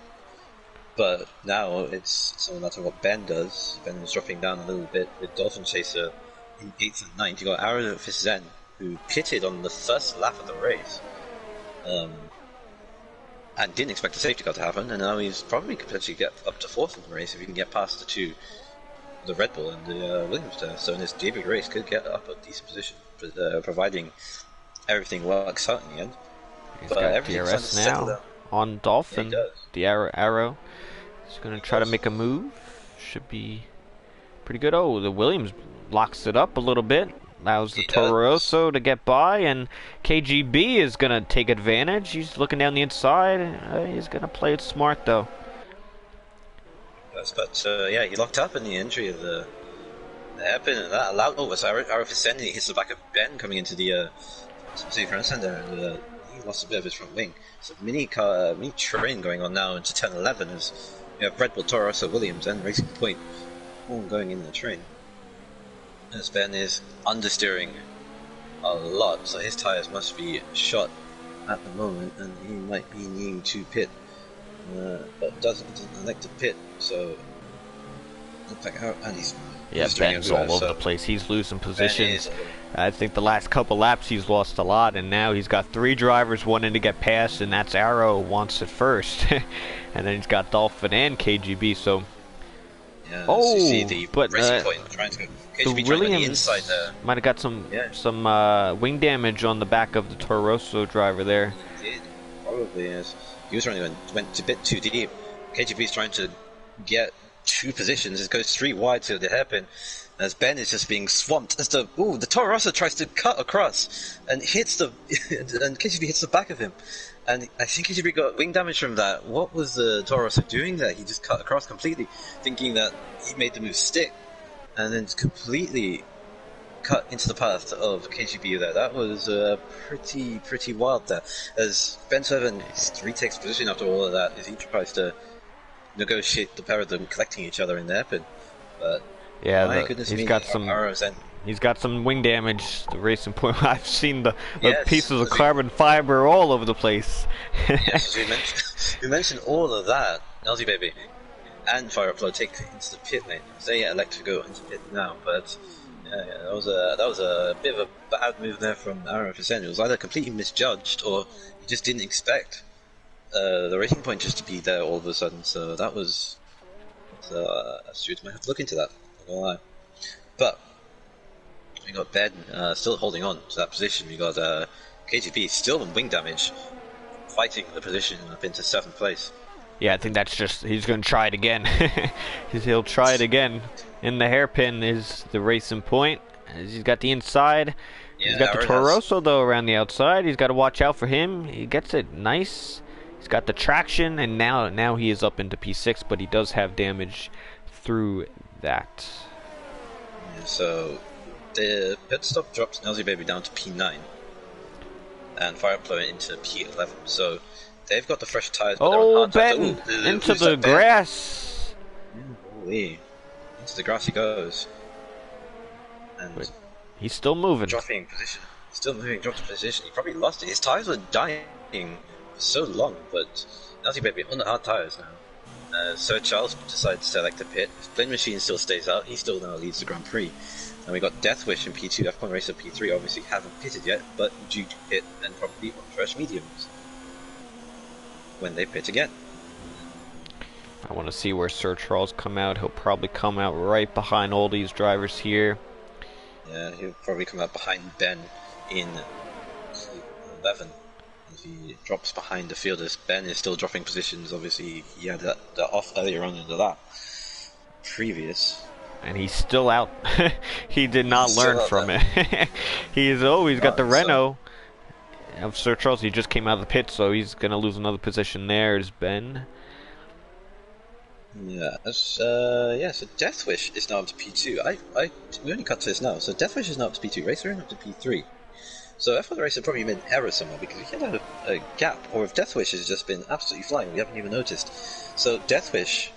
But now it's no matter what Ben does. Ben is dropping down a little bit with Dolphin Chaser in 8th and 9th. You got Arrow Zen, who pitted on the first lap of the race, and didn't expect the safety car to happen, and now he's probably could potentially get up to 4th in the race if he can get past the Red Bull and the Williams there. So in this debut race, could get up a decent position, providing everything works out in the end. He's got DRS now on Dolphin. Yeah, the Arrow. He's going to try to make a move. Should be pretty good. Oh, the Williams locks it up a little bit. Allows the Toro Rosso to get by, and KGB is going to take advantage. He's looking down the inside. He's going to play it smart, though. Yes, but he locked up in the entry of the hairpin, and that allowed. Oh, so Arif Ascending hits the back of Ben coming into the front center, and he lost a bit of his front wing. So mini train going on now into 10-11 as you have Red Bull, Toro Rosso, Williams, and Racing Point all going in the train. As Ben is understeering a lot, so his tires must be shot at the moment, and he might be needing to pit, but doesn't elect to pit. So looks like and he's Ben's all over the place. He's losing positions. I think the last couple laps he's lost a lot, and now he's got 3 drivers wanting to get past, and that's Arrow wants it first, and then he's got Dolphin and KGB. So. Yeah, so you see the racing point trying to go. KGB the Williams the inside there. Might have got some wing damage on the back of the Toro Rosso driver there. He did, probably, yes. He was trying to went a bit too deep. KGB's trying to get 2 positions. It goes 3 wide to the hairpin, as Ben is just being swamped. As the Toro Rosso tries to cut across and hits the and KGB hits the back of him. And I think KGB got wing damage from that. What was the Toro Rosso doing there? He just cut across completely, thinking that he made the move stick, and then completely cut into the path of KGB there. That was pretty wild there. As Ben Seven retakes position after all of that, as he tries to negotiate the pair of them collecting each other in the hairpin. But yeah, he's got some wing damage. The racing point. I've seen the pieces of carbon fiber all over the place. Yes, we mentioned all of that. Nazi Baby and Fireflow take into the pit lane. They elect to go into pit now, but that was a bit of a bad move there from Arrow Percent. It was either completely misjudged or he just didn't expect the racing point just to be there all of a sudden. So that was Stuart might have to look into that. Not gonna lie, but. We got Ben still holding on to that position. We got KGB still in wing damage, fighting the position up into 7th place. Yeah, I think that's just, he's going to try it again. He'll try it again. In the hairpin is the racing point. He's got the inside. Yeah, he's got the Toro Rosso, though, around the outside. He's got to watch out for him. He gets it nice. He's got the traction, and now he is up into P6, but he does have damage through that. Yeah, so the pit stop drops Nazi Baby down to P9 and Fireflow into P11. So they've got the fresh tires. Oh, Ben! Into the grass! Holy. Into the grass he goes. And wait, he's still moving. Dropping position. Still moving, dropped position. He probably lost it. His tires were dying for so long, but Nazi Baby on the hard tires now. Sir Charles decides to select the pit. Flynn Machine still stays out. He still now leads the Grand Prix. And we got Deathwish in P2, F1 Racer P3 obviously haven't pitted yet, but due to pit and probably on fresh mediums when they pit again. I want to see where Sir Charles come out. He'll probably come out right behind all these drivers here. Yeah, he'll probably come out behind Ben in 11. As he drops behind the fielders. Ben is still dropping positions, obviously he had that off earlier on into that previous. And he's still out. He did not learn from it. He's got the Renault of Sir Charles. He just came out of the pit, so he's going to lose another position there. Is Ben. Yeah, so Deathwish is now up to P2. We only cut to this now. So Deathwish is now up to P2. Racer up to P3. So F1 Racer probably made an error somewhere because we had a gap. Or if Deathwish has just been absolutely flying, we haven't even noticed. So Deathwish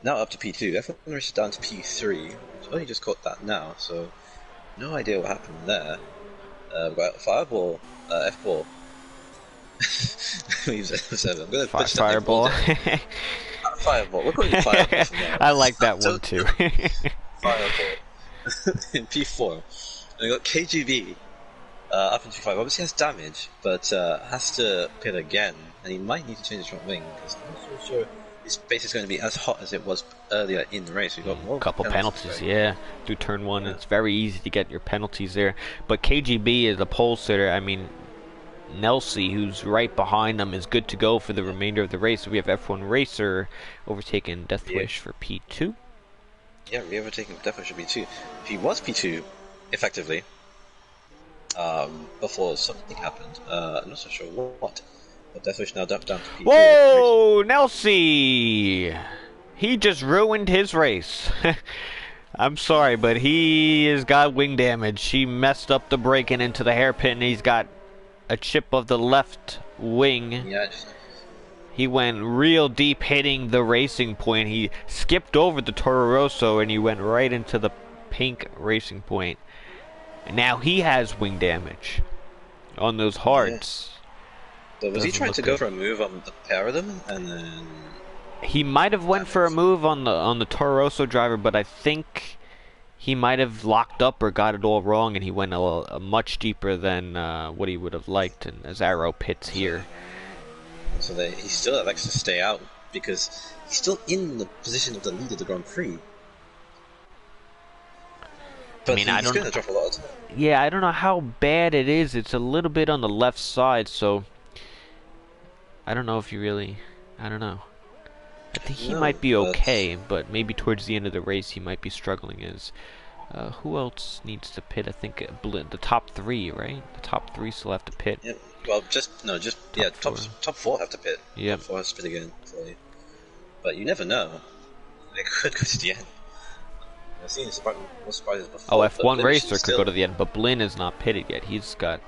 now up to P2, F1 Racer down to P3. I've only just caught that now, so no idea what happened there. We've got Fireball, F-Ball. I'm gonna push Fireball. Fireball. We're calling it Fireball. I like that one too. Fireball. In P4. And we got KGB up into P5. Obviously has damage, but has to pit again, and he might need to change his front wing because I'm not so sure his base is going to be as hot as it was earlier in the race. We've got more couple penalties, yeah. Through turn 1, it's very easy to get your penalties there. But KGB is a pole sitter. I mean, Nelsie, who's right behind them, is good to go for the remainder of the race. So we have F1 Racer overtaking Deathwish for P2. Yeah, we overtaking Deathwish for P2. If he was P2, effectively, before something happened, I'm not so sure what. But Deathwish now dumped down to P2. Whoa, Nelsie! He just ruined his race. I'm sorry, but he has got wing damage. He messed up the braking into the hairpin. He's got a chip of the left wing. Yeah. He went real deep hitting the racing point. He skipped over the Toro Rosso and he went right into the pink racing point. And now he has wing damage on those hards. Yeah. So was he trying to go for a move on the pair of them, and then he might have went for a move on the Toro Rosso driver, but I think he might have locked up or got it all wrong, and he went a much deeper than what he would have liked, and Azaro pits here. So that he still elects to stay out because he's still in the position of the lead of the Grand Prix. But I mean, he's going to drop a lot of time. Yeah, I don't know how bad it is. It's a little bit on the left side, so I don't know if you really... I don't know. I think he might be okay, but maybe towards the end of the race he might be struggling. Who else needs to pit? I think the top three, right? The top three still have to pit. Yeah, well, top four have to pit. Yeah. Top four has to pit again. But you never know. They could go to the end. I've seen more surprises before. Oh, F1 racer could go to the end, but Blin is not pitted yet. He's got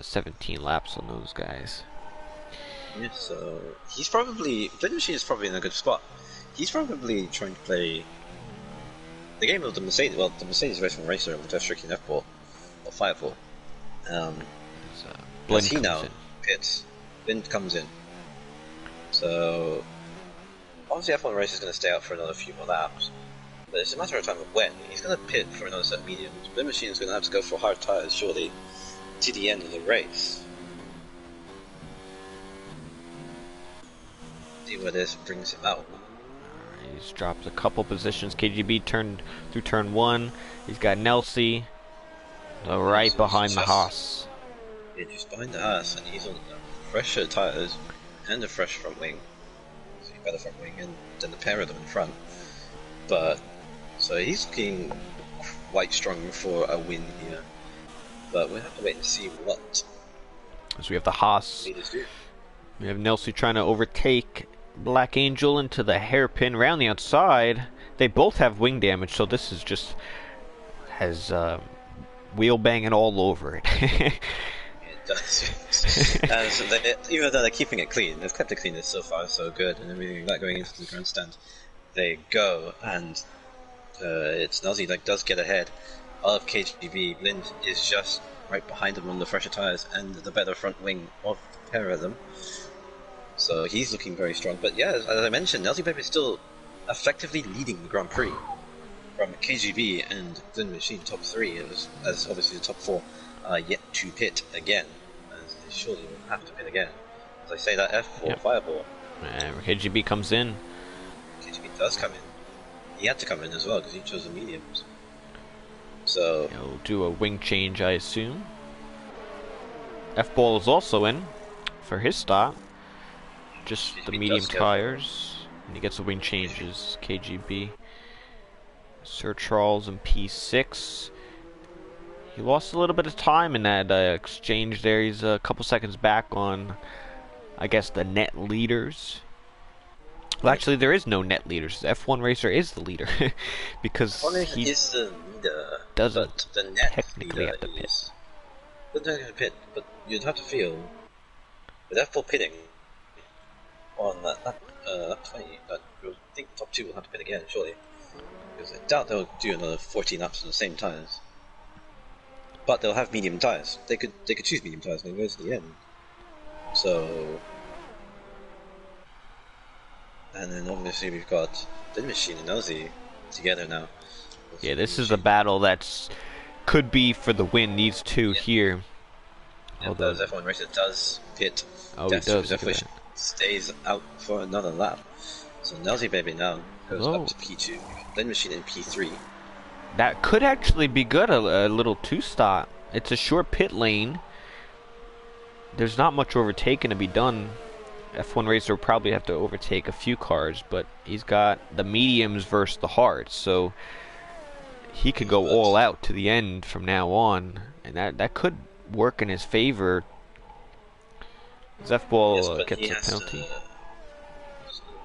17 laps on those guys. Yeah, so he's probably... Blin Machine is probably in a good spot. He's probably trying to play the game of the Mercedes. Well, the Mercedes Racing Racer with F-Tricky and F-Ball or Fireball. Blin he now pits. Blin comes in. So obviously F1 Racer is going to stay out for another few more laps. But it's a matter of time of when. He's going to pit for another set of mediums. Blin Machine is going to have to go for hard tyres, surely, to the end of the race. See where this brings him out. He's dropped a couple positions. KGB turned through turn 1. He's got Nelsie right behind the Haas. Yeah, just behind the Haas, and he's on fresher tyres and a fresh front wing. So he's got the front wing and then the pair of them in front. But so he's looking quite strong for a win here. But we'll have to wait and see what. So we have the Haas. We have Nelsie trying to overtake Black Angel into the hairpin around the outside. They both have wing damage, so this is just has wheel banging all over it. It does. Even though they're keeping it clean, they've kept it clean so far, so good, and everything like that going into the grandstand. They go, and it's Nelsie that does get ahead of KGB. Blin is just right behind him on the fresher tyres and the better front wing of the pair of them. So he's looking very strong. But yeah, as I mentioned, Nelsie Baby is still effectively leading the Grand Prix from KGB and Blin Machine top 3, as obviously the top 4 are yet to pit again. As they surely will have to pit again. As I say, that F4 Fireball. KGB comes in. KGB does come in. He had to come in as well because he chose the mediums. So he'll do a wing change, I assume. F-Ball is also in for his stop. Just the medium tires. And he gets the wing changes. KGB. Sir Charles in P6. He lost a little bit of time in that exchange there. He's a couple seconds back on, I guess, the net leaders. Well, actually, there is no net leaders. F1 Racer is the leader because he is the leader, doesn't the net technically have to pit. Doesn't have to pit, but you'd have to feel with F4 pitting on that 20. I think top 2 will have to pit again, surely, because I doubt they'll do another 14 laps on the same tires. But they'll have medium tires. They could choose medium tires and go to the end. So. And then obviously we've got Blin Machine and Nelsie together now. Yeah, this is a battle that's could be for the win. These two here. And although F1 Racer does pit, he does. Definitely stays out for another lap. So Nelsie Baby now goes up to P2. Blin Machine in P3. That could actually be good. A little 2-stop. It's a short pit lane. There's not much overtaking to be done. F1 Racer will probably have to overtake a few cars, but he's got the mediums versus the hards, so he could go all out to the end from now on, and that could work in his favor. F-Ball gets a penalty.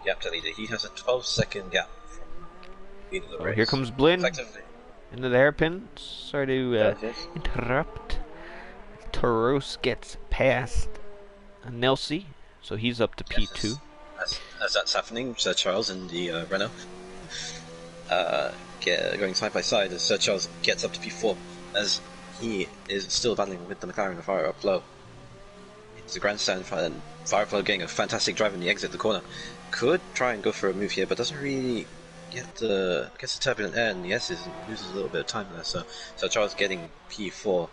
Gap to leader. He has a 12-second gap from leading the race. Here comes Blin into the hairpin. Sorry to interrupt. Toros gets past Nelsie. So he's up to P2. As that's happening, Sir Charles and the Renault going side by side as Sir Charles gets up to P4 as he is still battling with the McLaren fire up low. It's a grandstand, and Firefly getting a fantastic drive in the exit, the corner. Could try and go for a move here, but doesn't really gets the turbulent air in the S's and loses a little bit of time there. So Charles getting P4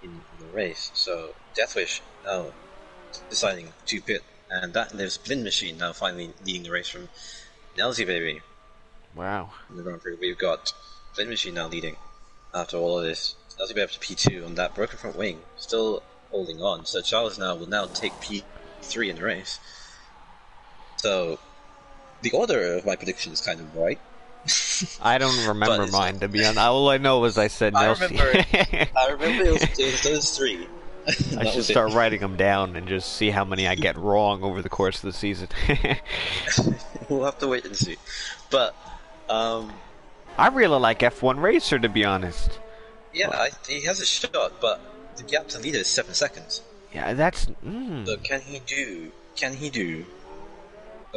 in the race. So Deathwish now deciding to pit, and that leaves Blind Machine now finally leading the race from Nelsy Baby. Wow. In the Grand Prix, we've got Blind Machine now leading after all of this. Nelsy Baby up to P2 on that broken front wing, still holding on. So Charles will now take P3 in the race. So the order of my prediction is kind of right. I don't remember mine, to be honest. All I know is I said Nelsie. I remember it was those three. I should start writing them down and just see how many I get wrong over the course of the season. We'll have to wait and see. But I really like F1 Racer, to be honest. Yeah, he has a shot, but the gap to leader is 7 seconds. Yeah, that's. So can he do?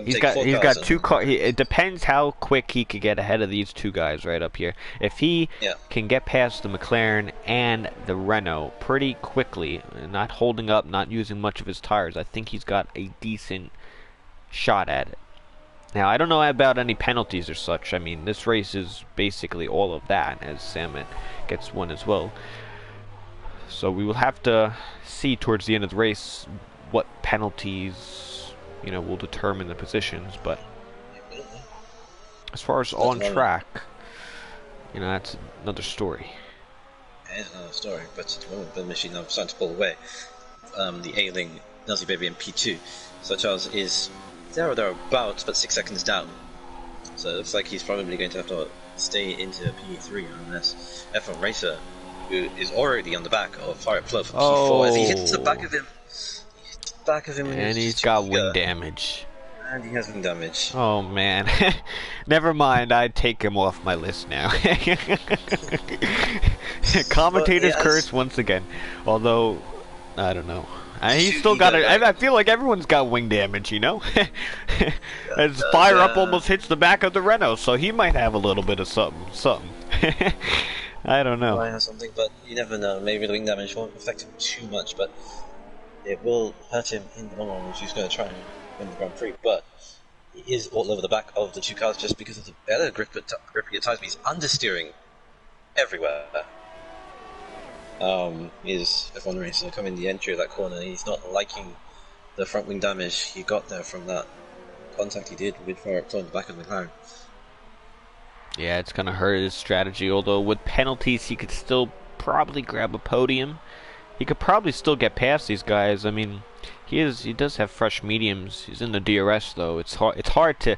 He's got two cars. It depends how quick he could get ahead of these two guys right up here. If he can get past the McLaren and the Renault pretty quickly, not holding up, not using much of his tires, I think he's got a decent shot at it. Now, I don't know about any penalties or such. I mean, this race is basically all of that, as Salmon gets one as well. So we will have to see towards the end of the race what penalties will determine the positions, but as far as on track, that's another story. It is another story, but at the moment, the machine now starting to pull away. The A-Ling, Nelsy Baby, and P2. So Charles is there or thereabouts, but 6 seconds down. So it looks like he's probably going to have to stay into P3 unless F1 Racer, who is already on the back of Fire Flow for P4, as he hits the back of him. And he's got wing damage. And he has wing damage. Oh man. Never mind, I'd take him off my list now. Commentators curse once again. Although, I don't know. He's still got it. I feel like everyone's got wing damage, As Fire Up almost hits the back of the Renault, so he might have a little bit of something. I don't know. Might have something, but you never know. Maybe the wing damage won't affect him too much, but it will hurt him in the long run if he's going to try and win the Grand Prix. But he is all over the back of the two cars just because of the better grip at tires. He's understeering everywhere. Is F1 Racer coming in the entry of that corner? He's not liking the front wing damage he got there from that contact he did with Fire Up in the back of the McLaren. Yeah, it's going to hurt his strategy, although with penalties he could still probably grab a podium. He could probably still get past these guys. I mean, he does have fresh mediums. He's in the DRS though. It's hard to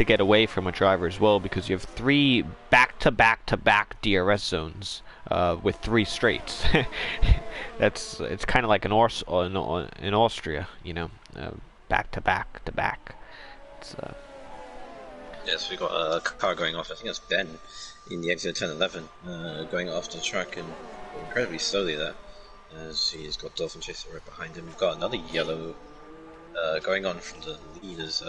get away from a driver as well because you have 3 back-to-back DRS zones with 3 straights. It's kind of like in Austria, back-to-back. Yes, we got a car going off. I think that's Ben in the exit 10-11, going off the track and incredibly slowly there. As he's got Dolphin Chaser right behind him. We've got another yellow going on from the lead as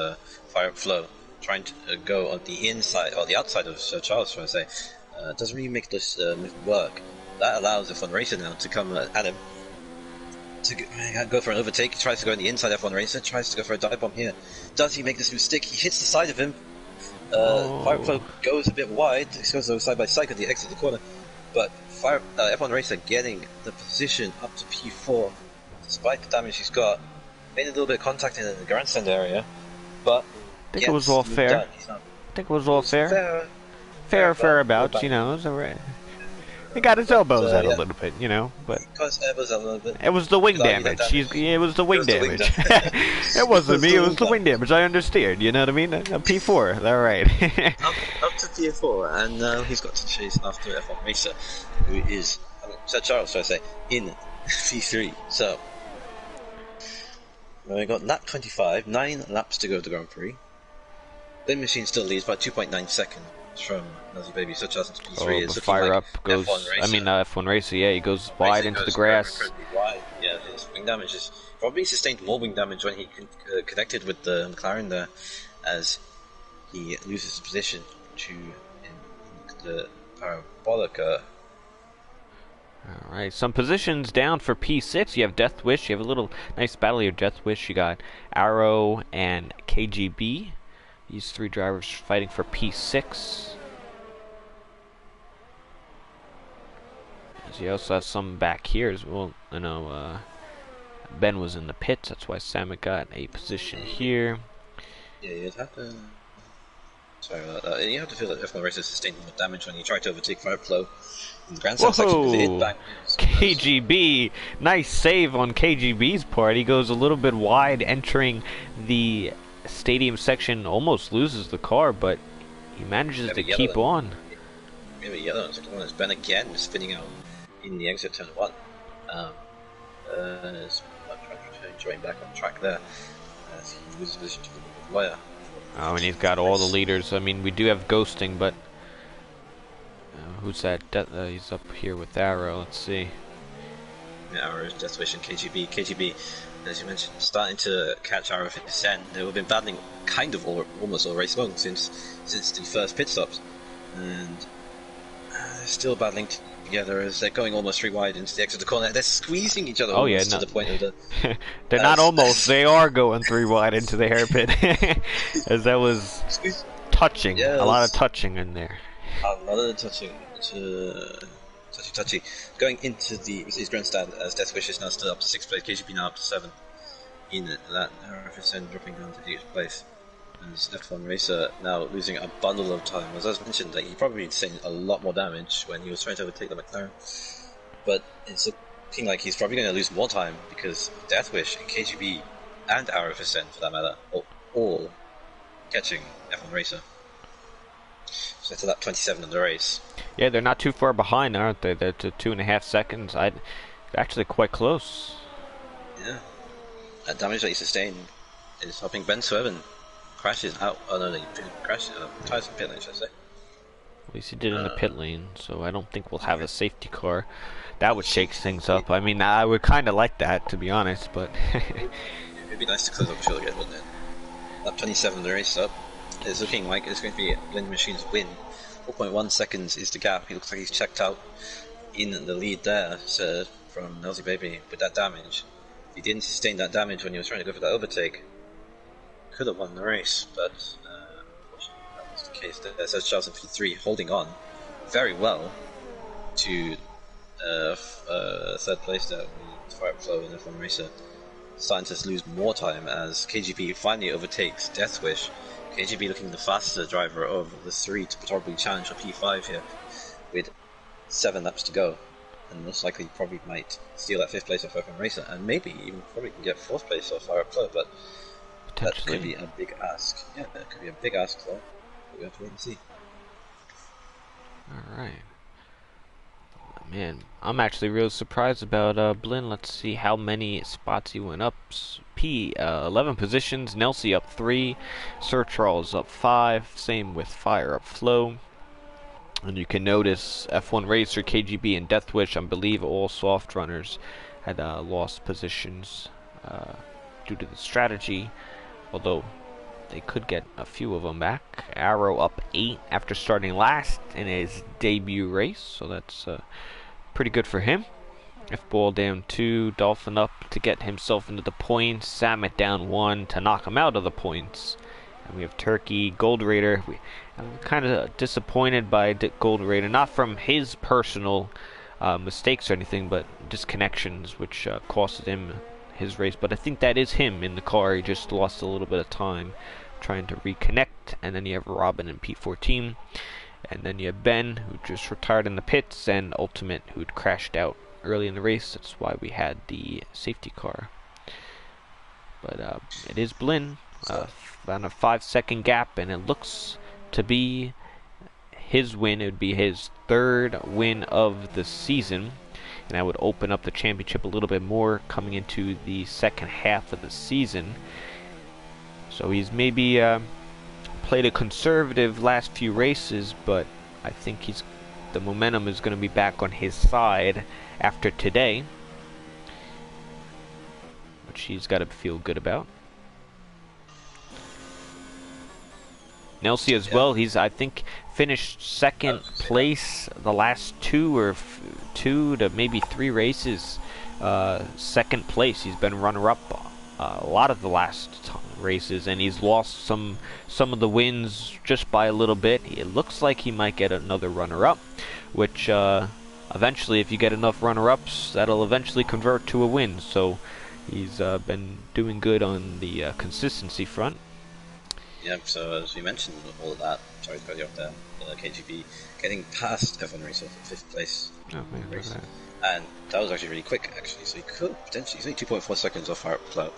Fire Up Flow trying to go on the inside, or the outside of Sir Charles, should I say. Doesn't really make this work. That allows F1 Racer now to come at him to go for an overtake. He tries to go on the inside. F1 Racer tries to go for a dive bomb here. Does he make this move stick? He hits the side of him. Fire Up Flow goes a bit wide. He goes side by side at the exit of the corner. But F1 Racer getting the position up to P4, despite the damage he's got. Made a little bit of contact in the grandstand area, but I think it was all fair. Fair abouts, it was alright. He got his elbows out a little bit, but it was the wing damage. It was the wing damage. It wasn't me. It was the wing damage. I understand. You know what I mean? P4. All right. up to P4, and now he's got to chase after F1 Racer, who is Sir Charles, should I say, in P3. So we got lap 25, 9 laps to go to the Grand Prix. The machine still leads by 2.9 seconds from Nelsy Baby. Sir Charles into P3 is Fire Up goes. F1 Racer. Yeah, he goes wide into the grass. Wide. Yeah, his wing damage is probably sustained more wing damage when he connected with the McLaren there, as he loses his position to the parabolic. Alright, some positions down for P6. You have Death Wish. You have a little nice battle here. Death Wish. You got Arrow and KGB. These three drivers fighting for P6. You also have some back here as well. I know Ben was in the pits. That's why Samet got a position here. Yeah, you'd have to. Sorry about that. And you have to feel that F1 racers sustained more damage when you try to overtake Fireflow in the grandstand section because it hit back. KGB, nice save on KGB's part. He goes a little bit wide entering the stadium section, almost loses the car, but he manages to keep on. Maybe yellow. Second one is Ben again spinning out in the exit turn 1. Join back on track there as he loses position to the wire. Oh, and he's got all the leaders. I mean, we do have ghosting, but who's that? He's up here with Arrow. Let's see. Yeah, Arrow, Death Wish, and KGB. KGB, as you mentioned, starting to catch Arrow for descent. They've been battling kind of almost all race long since the first pit stops, and they're still battling together as they're going almost 3 wide into the exit of the corner. They're squeezing each other to the point of the... They're not almost, they are going 3 wide into the hairpin. As that was touching, a lot of touching in there. A lot of touching, touchy. Going into the grandstand as Death Wish is now still up to 6th place, KGB now up to 7th in that RFSN dropping down to 8th place. As F1 Racer now losing a bundle of time. As I mentioned, that he probably sustained a lot more damage when he was trying to overtake the McLaren. But it's looking like he's probably going to lose more time because Death Wish and KGB and RFSN, for that matter, are all catching F1 Racer. So it's that 27 in the race. Yeah, they're not too far behind, aren't they? They're to 2.5 seconds. They're actually quite close. Yeah. That damage that he sustained is helping Ben Swerven. Crashes out. Oh no, he crashes. Tires in the pit lane, should I say? At least he did in the pit lane, so I don't think we'll have a safety car. That would shake things up. I mean, I would kind of like that, to be honest, but... It'd be nice to close up the field again, wouldn't it? Lap 27 the race up. It's looking like it's going to be Blend Machine's win. 4.1 seconds is the gap. He looks like he's checked out in the lead there from Nosy Baby with that damage. He didn't sustain that damage when he was trying to go for that overtake. Could have won the race, but unfortunately that was the case. There's Charles in P3 holding on very well to 3rd place there with Fireflow and F1 Racer. Starting to lose more time as KGB finally overtakes Death Wish. KGB looking the faster driver of the 3 to probably challenge for P5 here with 7 laps to go. And most likely probably might steal that 5th place off F1 Racer and maybe even probably can get 4th place off Fireflow, but that could be a big ask. Yeah, that could be a big ask though. But we have to wait and see. Alright. Man, I'm actually real surprised about Blin. Let's see how many spots he went up. 11 positions. Nelsie up 3. Sir Charles up 5. Same with Fire up Flow. And you can notice F1 Racer, KGB, and Deathwish, I believe all soft runners had lost positions due to the strategy. Although they could get a few of them back. Arrow up 8 after starting last in his debut race, so that's pretty good for him. F-Ball down 2, Dolphin up to get himself into the points, Samet down 1 to knock him out of the points. And we have Turkey, Gold Raider. I'm kind of disappointed by Gold Raider, not from his personal mistakes or anything, but disconnections, which costed him his race. But I think that is him in the car. He just lost a little bit of time trying to reconnect. And then you have Robin in P14. And then you have Ben, who just retired in the pits, and Ultimate, who'd crashed out early in the race. That's why we had the safety car. But it is Blin, on a 5-second gap, and it looks to be his win. It would be his 3rd win of the season, and that would open up the championship a little bit more coming into the second half of the season. So he's maybe played a conservative last few races, but I think the momentum is going to be back on his side after today, which he's got to feel good about. Nelsie as well. He's, I think, finished second place the last two to maybe 3 races. Second place. He's been runner-up a lot of the last races, and he's lost some of the wins just by a little bit. It looks like he might get another runner-up, which eventually, if you get enough runner-ups, that'll eventually convert to a win. So he's been doing good on the consistency front. Yeah, so as we mentioned, all of that, sorry to cut you off there, KGB getting past F1 Racer for 5th place race. And that was actually really quick, actually, so he could potentially, he's only 2.4 seconds off our flow,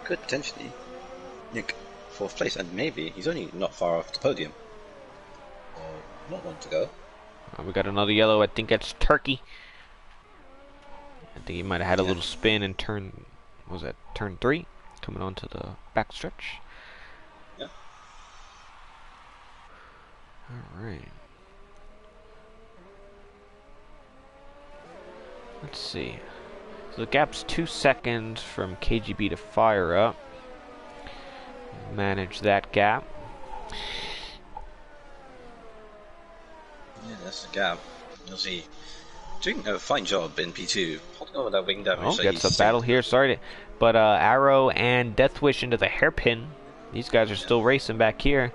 could potentially nick 4th place, and maybe he's only not far off the podium. Not long to go. We got another yellow, I think that's Turkey. I think he might have had a little spin in turn, what was that, turn 3, coming onto the back stretch. Yeah. Alright. Let's see. So the gap's 2 seconds from KGB to fire up. Manage that gap. Yeah, that's the gap. You'll see. Doing a fine job in P2, holding over that wing damage. Oh, gets a battle here, but Arrow and Deathwish into the hairpin. These guys are still racing back here.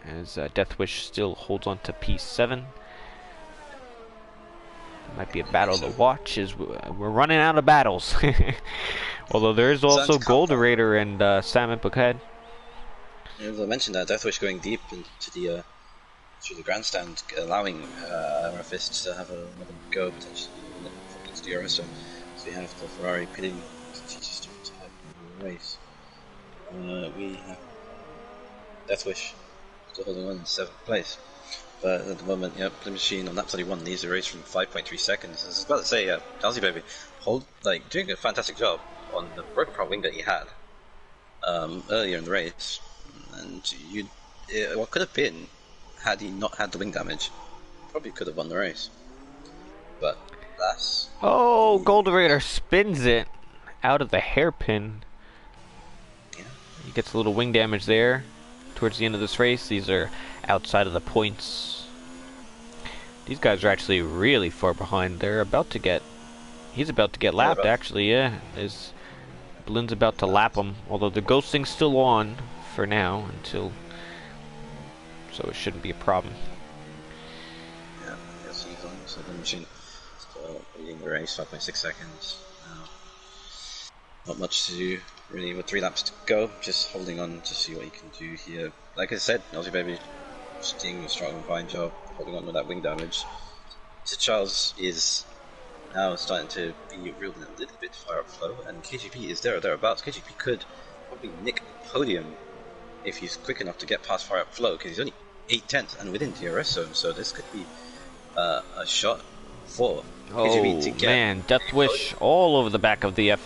As Deathwish still holds on to P7. Might be a battle to watch, as we're running out of battles. Although there is also Golderator and Salmon Buckhead. Yeah, I mentioned that Deathwish going deep into the through the grandstand, allowing Arafist to have another go potentially against the Euro. So we have the Ferrari pitting just to have a race. We have Deathwish still holding on in 7th place. But at the moment, yeah, the machine on lap 31 leads the race from 5.3 seconds. I was about to say, Chelsea Baby, doing a fantastic job on the broken front wing that he had earlier in the race. And what could have been, had he not had the wing damage, probably could have won the race. But that's... Oh, Golderator spins it out of the hairpin. Yeah. He gets a little wing damage there towards the end of this race. These are outside of the points. These guys are actually really far behind. They're about to get... He's about to get lapped, actually, yeah. Blin's about to lap him, although the ghosting's still on for now, until... So it shouldn't be a problem. Yeah, yes, he's on. So the machine still leading the race, 5.6 seconds. Not much to do, really, with 3 laps to go. Just holding on to see what he can do here. Like I said, Aussie Baby just doing a strong and fine job, holding on with that wing damage. So Charles is now starting to be reeled in a little bit far up flow, and KGP is there or thereabouts. KGP could probably nick the podium if he's quick enough to get past far up flow, because he's only 8/10 and within DRS zone, so this could be a shot for KGP to get. Man, Deathwish all over the back of the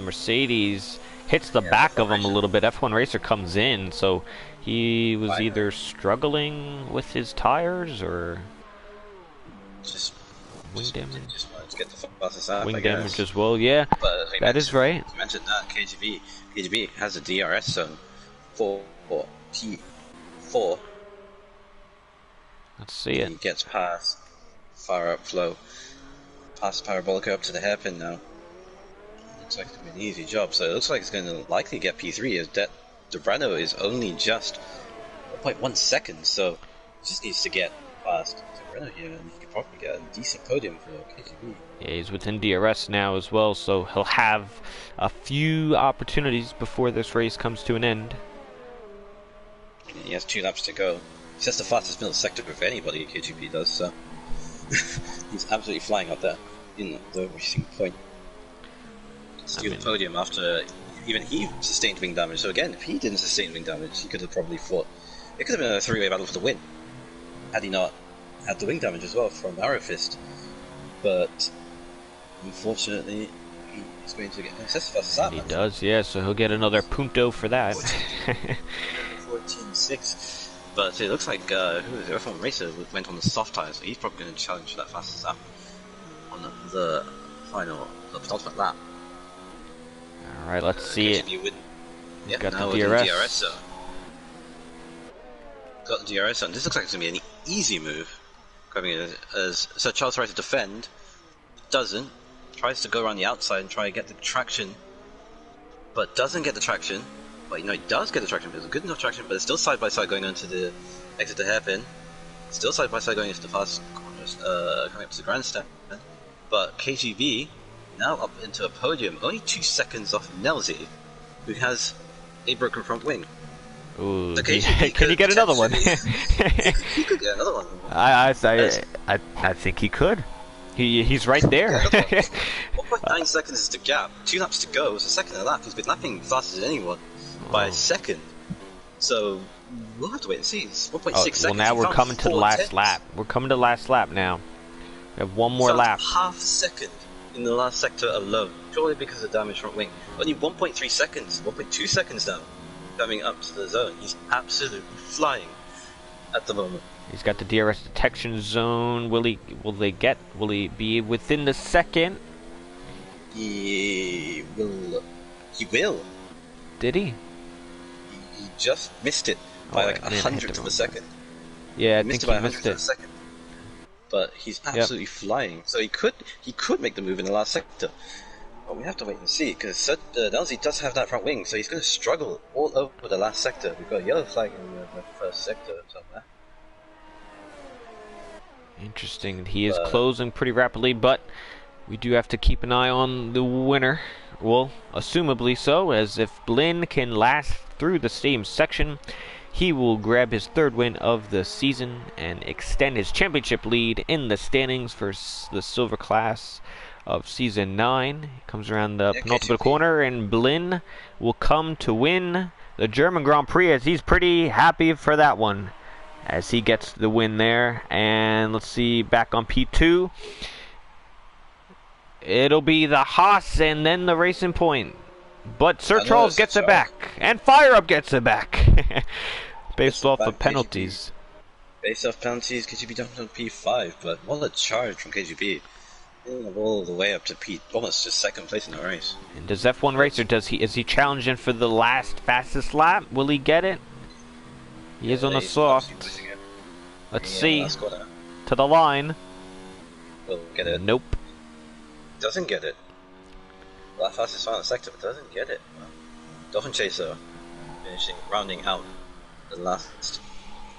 Mercedes, hits the back of him a little bit. F1 Racer comes in, so he was either struggling with his tires or just wing damage. Just wanted to get the fastest out, wing damage as well, yeah. But that is right. You mentioned that KGB has a DRS zone for P4. Let's see it. He gets past far up flow, past Parabolica up to the hairpin now. Looks like it's going to be an easy job, so it looks like it's going to likely get P3 as Debrano is only just 1.1 seconds, so just needs to get past Debrano here and he could probably get a decent podium for KGB. Yeah, he's within DRS now as well, so he'll have a few opportunities before this race comes to an end. He has 2 laps to go. He's the fastest middle sector of anybody KGP does, so he's absolutely flying up there in the racing point. Steal the podium after even he sustained wing damage. So again, if he didn't sustain wing damage, he could have probably fought. It could have been a 3-way battle for the win, had he not had the wing damage as well from Arrowfist. But unfortunately, he's going to get an excess fast lap. He does, yeah. So he'll get another punto for that. 14.6. But it looks like F1 Racer went on the soft tires, so he's probably going to challenge for that fastest lap on the penultimate lap. Alright, let's see it. Yeah, got now the DRS. so got the DRS on. This looks like it's going to be an easy move. Grabbing it as Sir Charles tries to defend. Doesn't. Tries to go around the outside and try to get the traction. But doesn't get the traction. But he does get the traction. It's a good enough traction, but it's still side by side going onto the exit the hairpin. Still side by side going into the fast corners, coming up to the grandstand. But KGB now up into a podium, only 2 seconds off Nelzy, who has a broken front wing. Ooh, can you get another one? he could get another one. I think he could. He's right there. 1.9 seconds is the gap. 2 laps to go. It's a second a lap. He's been lapping faster than anyone by a second. So we'll have to wait and see. It's 1.6 seconds. Well, now we're coming to the last lap. We're coming to the last lap now. We have one more lap. Half a second in the last sector alone, purely because of the damage front wing. Only 1.3 seconds, 1.2 seconds now, coming up to the zone. He's absolutely flying at the moment. He's got the DRS detection zone. Will he be within the second? He will. Did he? He just missed it by like a hundredth of a second. Yeah, I think he missed it. But he's absolutely flying. So he could make the move in the last sector. But we have to wait and see, because Nelzy does have that front wing, so he's going to struggle all over the last sector. We've got a yellow flag in the first sector somewhere. Interesting. He is closing pretty rapidly, but we do have to keep an eye on the winner. Well, assumably so, as if Blin can last through the stadium section, he will grab his 3rd win of the season and extend his championship lead in the standings for the silver class of season 9. He comes around the penultimate corner, and Blin will come to win the German Grand Prix, as he's pretty happy for that one, as he gets the win there. And let's see, back on P2, it'll be the Haas and then the Racing Point. But Sir Charles gets it back, and Fire Up gets it back. Based off of penalties. Based off penalties, KGB jumped on P5, but what a charge from KGB. All the way up to almost just 2nd place in the race. And does F1 Racer, is he challenging for the last fastest lap? Will he get it? He is on the soft. Let's see. To the line. Will get it. Nope. Doesn't get it. Last fastest final sector, but doesn't get it. Dolphin Chaser rounding out the last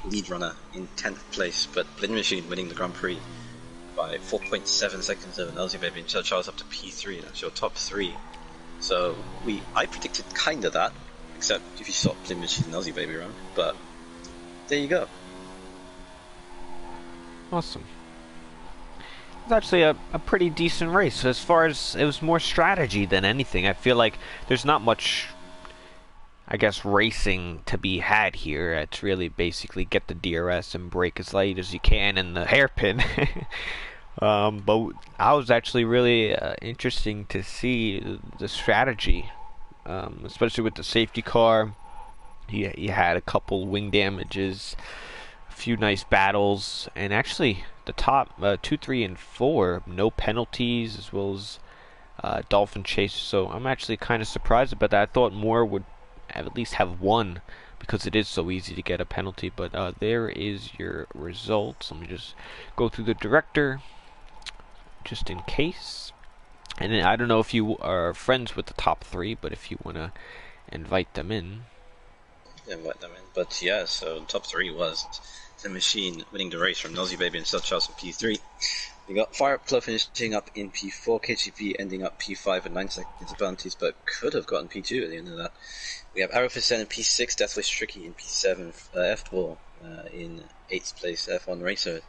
lead runner in 10th place, but Blin Machine winning the Grand Prix by 4.7 seconds over Nelzy Baby, and Charles up to P3. That's your top 3. So I predicted kinda that, except if you saw Blin Machine and Nelzy Baby run. But there you go. Awesome. It was actually a pretty decent race. As far as it was more strategy than anything. I feel like there's not much, I guess, racing to be had here. It's really basically get the DRS and brake as late as you can in the hairpin. But I was actually really interesting to see the strategy, especially with the safety car. He had a couple wing damages, a few nice battles, and actually the top 2, 3, and 4 no penalties, as well as Dolphin Chase. So I'm actually kind of surprised about that. I thought more would at least have one, because it is so easy to get a penalty. But there is your results. Let me just go through the director just in case. And then I don't know if you are friends with the top 3, but if you want to invite them in. Invite them in. But yeah, so top 3 was the Machine winning the race from Nelzy Baby and Sir Charles in P3. We got Fire Up Club finishing up in P4, KGP ending up P5 and 9 seconds of penalties, but could have gotten P2 at the end of that. We have Arrowfist in P6, Deathwish Tricky in P7, F-Ball in 8th place, F1 Racer,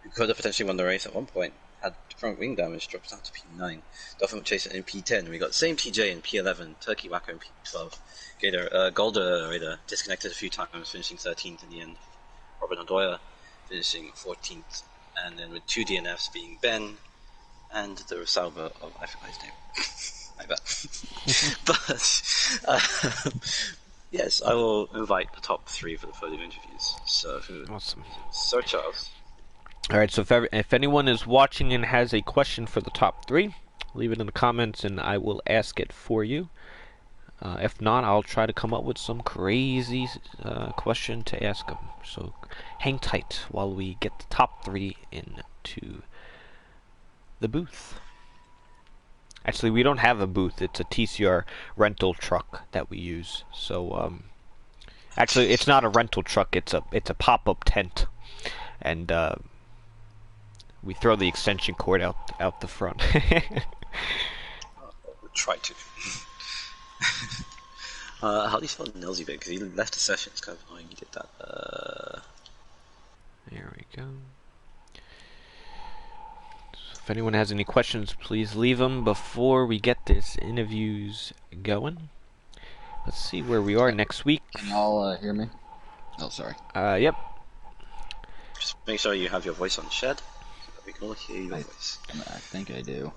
who could have potentially won the race at one point, had front wing damage, drops down to P9. Dolphin Chaser in P10, we got Same TJ in P11, Turkey Whacker in P12, Golder Raider disconnected a few times, finishing 13th in the end. Robin Odoya finishing 14th, and then with 2 DNFs being Ben and the Rosalba of, I forgot his name. I bet. But yes, I will invite the top 3 for the podium interviews. So awesome. Sir Charles. Alright, so if anyone is watching and has a question for the top 3, leave it in the comments and I will ask it for you. If not, I'll try to come up with some crazy question to ask him. So hang tight while we get the top 3 into the booth. Actually, we don't have a booth. It's a TCR rental truck that we use. So actually, it's not a rental truck. It's a pop-up tent, and we throw the extension cord out the front. Try to. How do you spell Nelsy bit? Because he left the session. It's kind of annoying he did that. There we go. If anyone has any questions, please leave them before we get this interviews going. Let's see where we are next week. Can y'all hear me? Oh, sorry. Yep. Just make sure you have your voice on shed, so that we can all hear your voice. I think I do.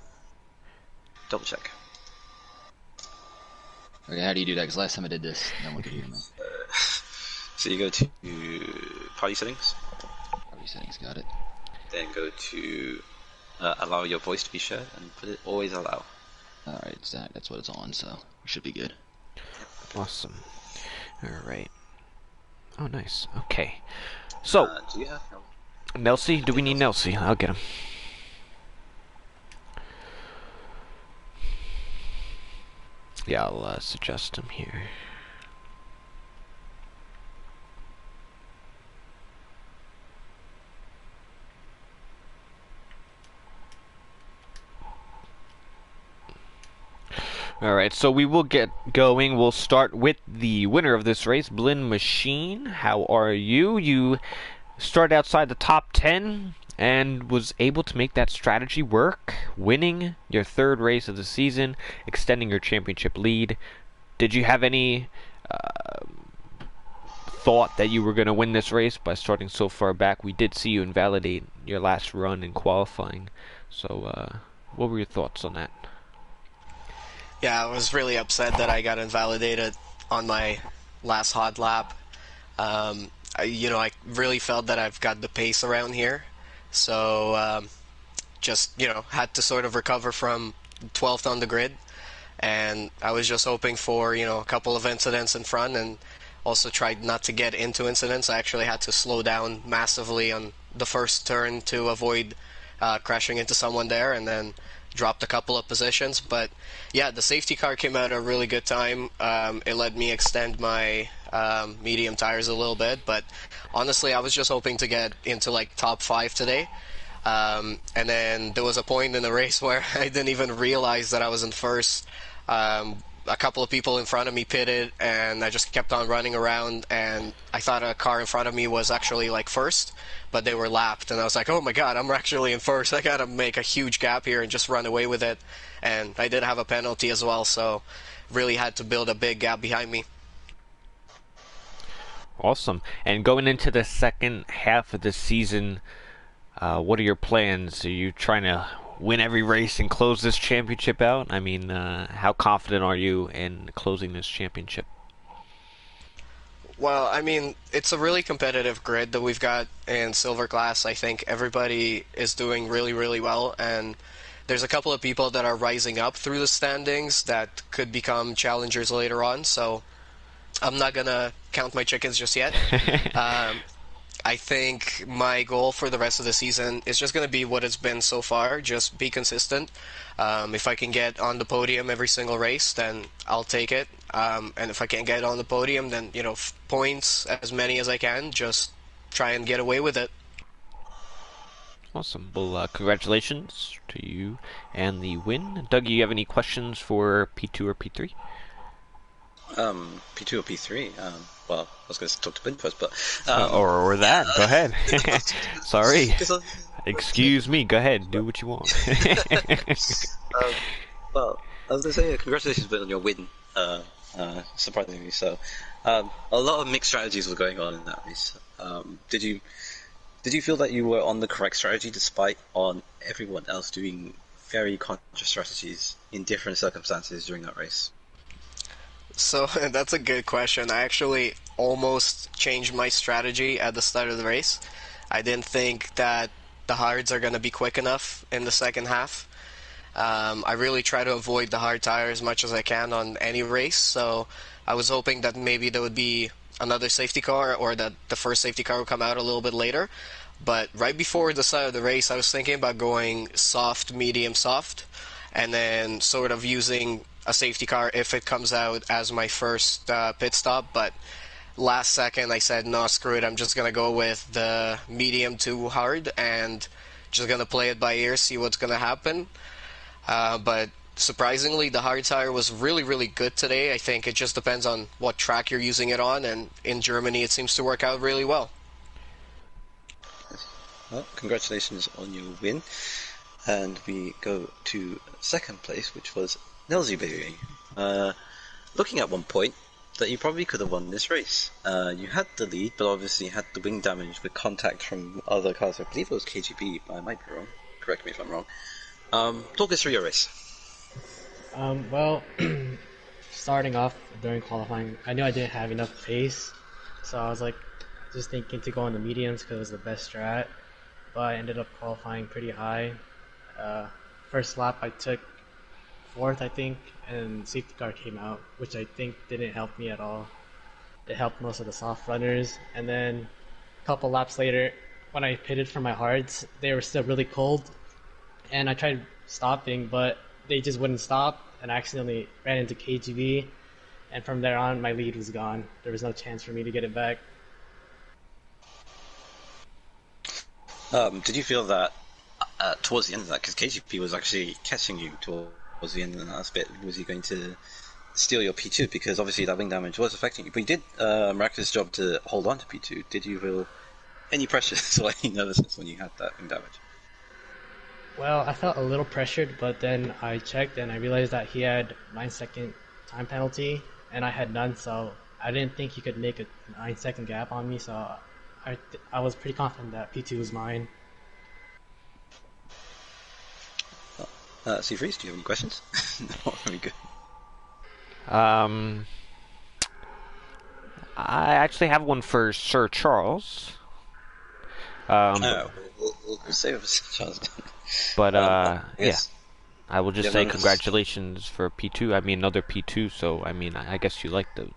Double check. Okay, how do you do that? Because last time I did this, no one could hear me. So you go to party settings. Party settings, got it. Then go to allow your voice to be shared and put it always allow. Alright, that's what it's on, so we should be good. Awesome. Alright. Oh, nice. Okay. So, do you have Nelsie? Do we need Nelsie? I'll get him. Yeah, I'll suggest him here. Alright, so we will get going. We'll start with the winner of this race, Blinn Machine. How are you? You started outside the top 10 and was able to make that strategy work, winning your 3rd race of the season, extending your championship lead. Did you have any thought that you were going to win this race by starting so far back? We did see you invalidate your last run in qualifying. So, what were your thoughts on that? Yeah, I was really upset that I got invalidated on my last hot lap. I really felt that I've got the pace around here, so just had to sort of recover from 12th on the grid, and I was just hoping for a couple of incidents in front, and also tried not to get into incidents. I actually had to slow down massively on the first turn to avoid crashing into someone there, and then dropped a couple of positions. But yeah, the safety car came out at a really good time. It let me extend my medium tires a little bit, but honestly I was just hoping to get into like top 5 today. And then there was a point in the race where I didn't even realize that I was in first. A couple of people in front of me pitted, and I just kept on running around, and I thought a car in front of me was actually like first, but they were lapped, and I was like, oh my god, I'm actually in first. I gotta make a huge gap here and just run away with it. And I did have a penalty as well, so really had to build a big gap behind me. Awesome. And going into the second half of the season, what are your plans? Are you trying to win every race and close this championship out? I mean, how confident are you in closing this championship? Well, I mean, it's a really competitive grid that we've got in Silver Class. I think everybody is doing really, really well, and there's a couple of people that are rising up through the standings that could become challengers later on, so I'm not gonna count my chickens just yet. I think my goal for the rest of the season is just going to be what it's been so far, just be consistent. If I can get on the podium every single race, then I'll take it. And if I can't get on the podium, then, points, as many as I can, just try and get away with it. Awesome. Well, congratulations to you and the win. Doug, you have any questions for P2 or P3? P2 or P3? Well, I was going to talk to Ben first, but... or that. Go ahead. Sorry. Excuse me. Go ahead. Do what you want. Well, I was going to say congratulations, Ben, on your win. Surprisingly so. A lot of mixed strategies were going on in that race. Did you feel that you were on the correct strategy despite on everyone else doing very conscious strategies in different circumstances during that race? So that's a good question. I actually almost changed my strategy at the start of the race. I didn't think that the hards are going to be quick enough in the second half. I really try to avoid the hard tire as much as I can on any race, so I was hoping that maybe there would be another safety car or that the first safety car would come out a little bit later. But right before the start of the race, I was thinking about going soft, medium, soft, and then sort of using a safety car if it comes out as my first pit stop. But last second, I said, no, screw it. I'm just going to go with the medium to hard and just going to play it by ear, see what's going to happen. But surprisingly, the hard tire was really, really good today. I think it just depends on what track you're using it on, and in Germany, it seems to work out really well. Well, congratulations on your win. And we go to second place, which was Nelzy Baby. Looking at one point, that you probably could have won this race. You had the lead, but obviously had the wing damage with contact from other cars. I believe it was KGB, but I might be wrong. Correct me if I'm wrong. Talk us through your race. Well, starting off during qualifying, I knew I didn't have enough pace, so I was like just thinking to go on the mediums because it was the best strat, but I ended up qualifying pretty high. First lap I took 4th, I think, and safety car came out, which I think didn't help me at all. It helped most of the soft runners, and then a couple laps later, when I pitted for my hards, they were still really cold, and I tried stopping, but they just wouldn't stop, and I accidentally ran into KGB, and from there on, my lead was gone. There was no chance for me to get it back. Did you feel that towards the end of that, because KGP was actually catching you towards the end of the last bit, was he going to steal your P2? Because obviously that wing damage was affecting you, but you did a miraculous job to hold on to P2. Did you feel any pressure or any nervousness when you had that wing damage? Well, I felt a little pressured, but then I checked and I realized that he had 9-second time penalty, and I had none, so I didn't think he could make a 9-second gap on me, so I was pretty confident that P2 was mine. Seafreeze, do you have any questions? No, very good. I actually have one for Sir Charles. We'll save Charles. But yes. yeah, I will just say congratulations for P2. I mean, another P2. So I mean, I guess you like to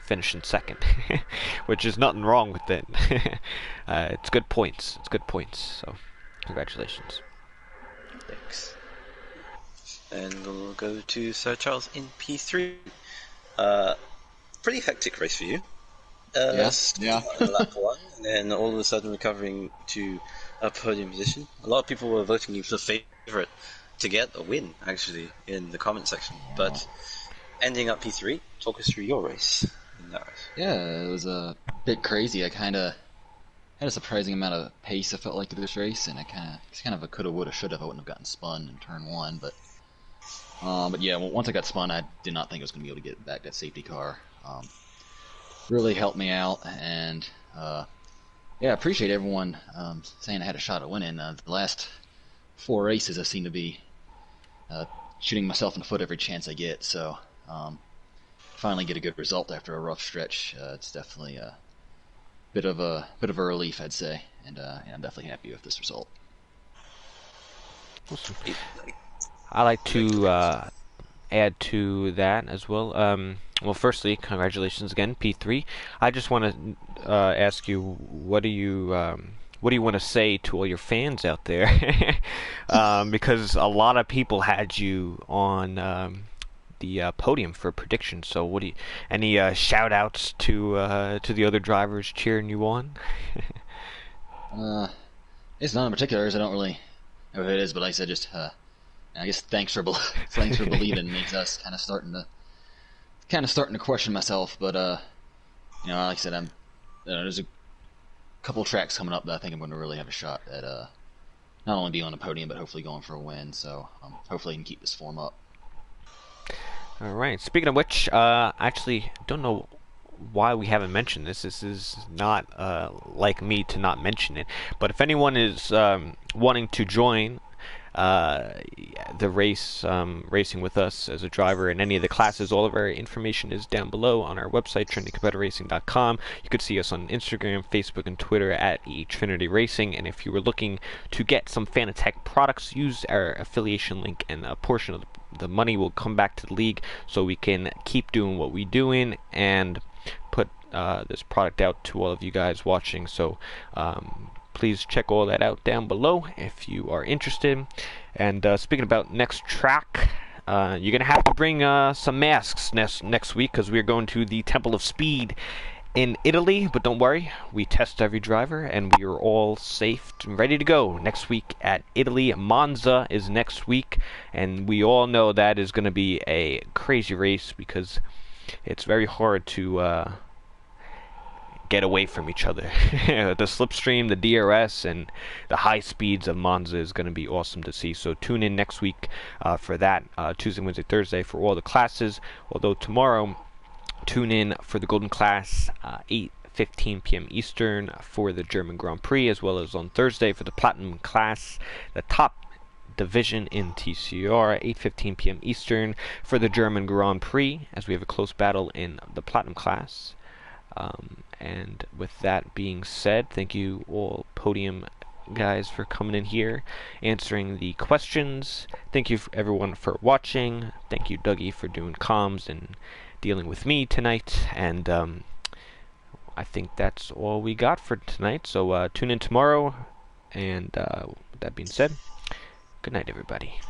finish in second, which is nothing wrong with it. It's good points. It's good points. So congratulations. Thanks. And we'll go to Sir Charles in P3. Pretty hectic race for you. Yes, yeah. Lap 1, and then all of a sudden recovering to a podium position. A lot of people were voting you for the favourite to get a win, actually, in the comment section. But ending up P3, talk us through your race in that race. Yeah, it was a bit crazy. I kind of had a surprising amount of pace, I felt like, through this race, and it's kind of a coulda, woulda, shoulda if I wouldn't have gotten spun in turn 1. But yeah, once I got spun, I did not think I was going to be able to get back that safety car. Really helped me out, and yeah, I appreciate everyone saying I had a shot at winning. The last 4 races I seem to be shooting myself in the foot every chance I get, so finally get a good result after a rough stretch. It's definitely a bit of a relief, I'd say, and I'm definitely happy with this result. Awesome. I like to add to that as well. Well, firstly, congratulations again, P3. I just want to ask you, what do you want to say to all your fans out there? Because a lot of people had you on the podium for predictions. So, any shout outs to the other drivers cheering you on? It's not in particular, as I don't really know who it is, but like I said, just I guess thanks for believing in me. Cause I was kind of starting to question myself, but you know, like I said, there's a couple tracks coming up that I think I'm going to really have a shot at not only being on the podium, but hopefully going for a win. So hopefully I can keep this form up. All right. Speaking of which, actually, don't know why we haven't mentioned this. This is not like me to not mention it. But if anyone is wanting to join the race, racing with us as a driver in any of the classes. All of our information is down below on our website, trinitycompetitorracing.com. You could see us on Instagram, Facebook, and Twitter at Trinity Racing. And if you were looking to get some Fanatec products, use our affiliation link, and a portion of the money will come back to the league so we can keep doing what we're doing and put this product out to all of you guys watching. So please check all that out down below if you are interested. And speaking about next track, you're gonna have to bring some masks next week, because we're going to the Temple of Speed in Italy. But don't worry, we test every driver and we are all safe and ready to go next week at Italy. Monza is next week, and we all know that is going to be a crazy race because it's very hard to get away from each other. The slipstream, the DRS, and the high speeds of Monza is going to be awesome to see. So tune in next week for that, Tuesday, Wednesday, Thursday for all the classes. Although tomorrow, tune in for the Golden Class, 8:15 p.m. Eastern for the German Grand Prix, as well as on Thursday for the Platinum Class, the top division in TCR, 8:15 p.m. Eastern for the German Grand Prix, as we have a close battle in the Platinum Class. And with that being said, thank you all podium guys for coming in here, answering the questions. Thank you everyone for watching. Thank you Dougie for doing comms and dealing with me tonight. And I think that's all we got for tonight. So tune in tomorrow. And with that being said, good night everybody.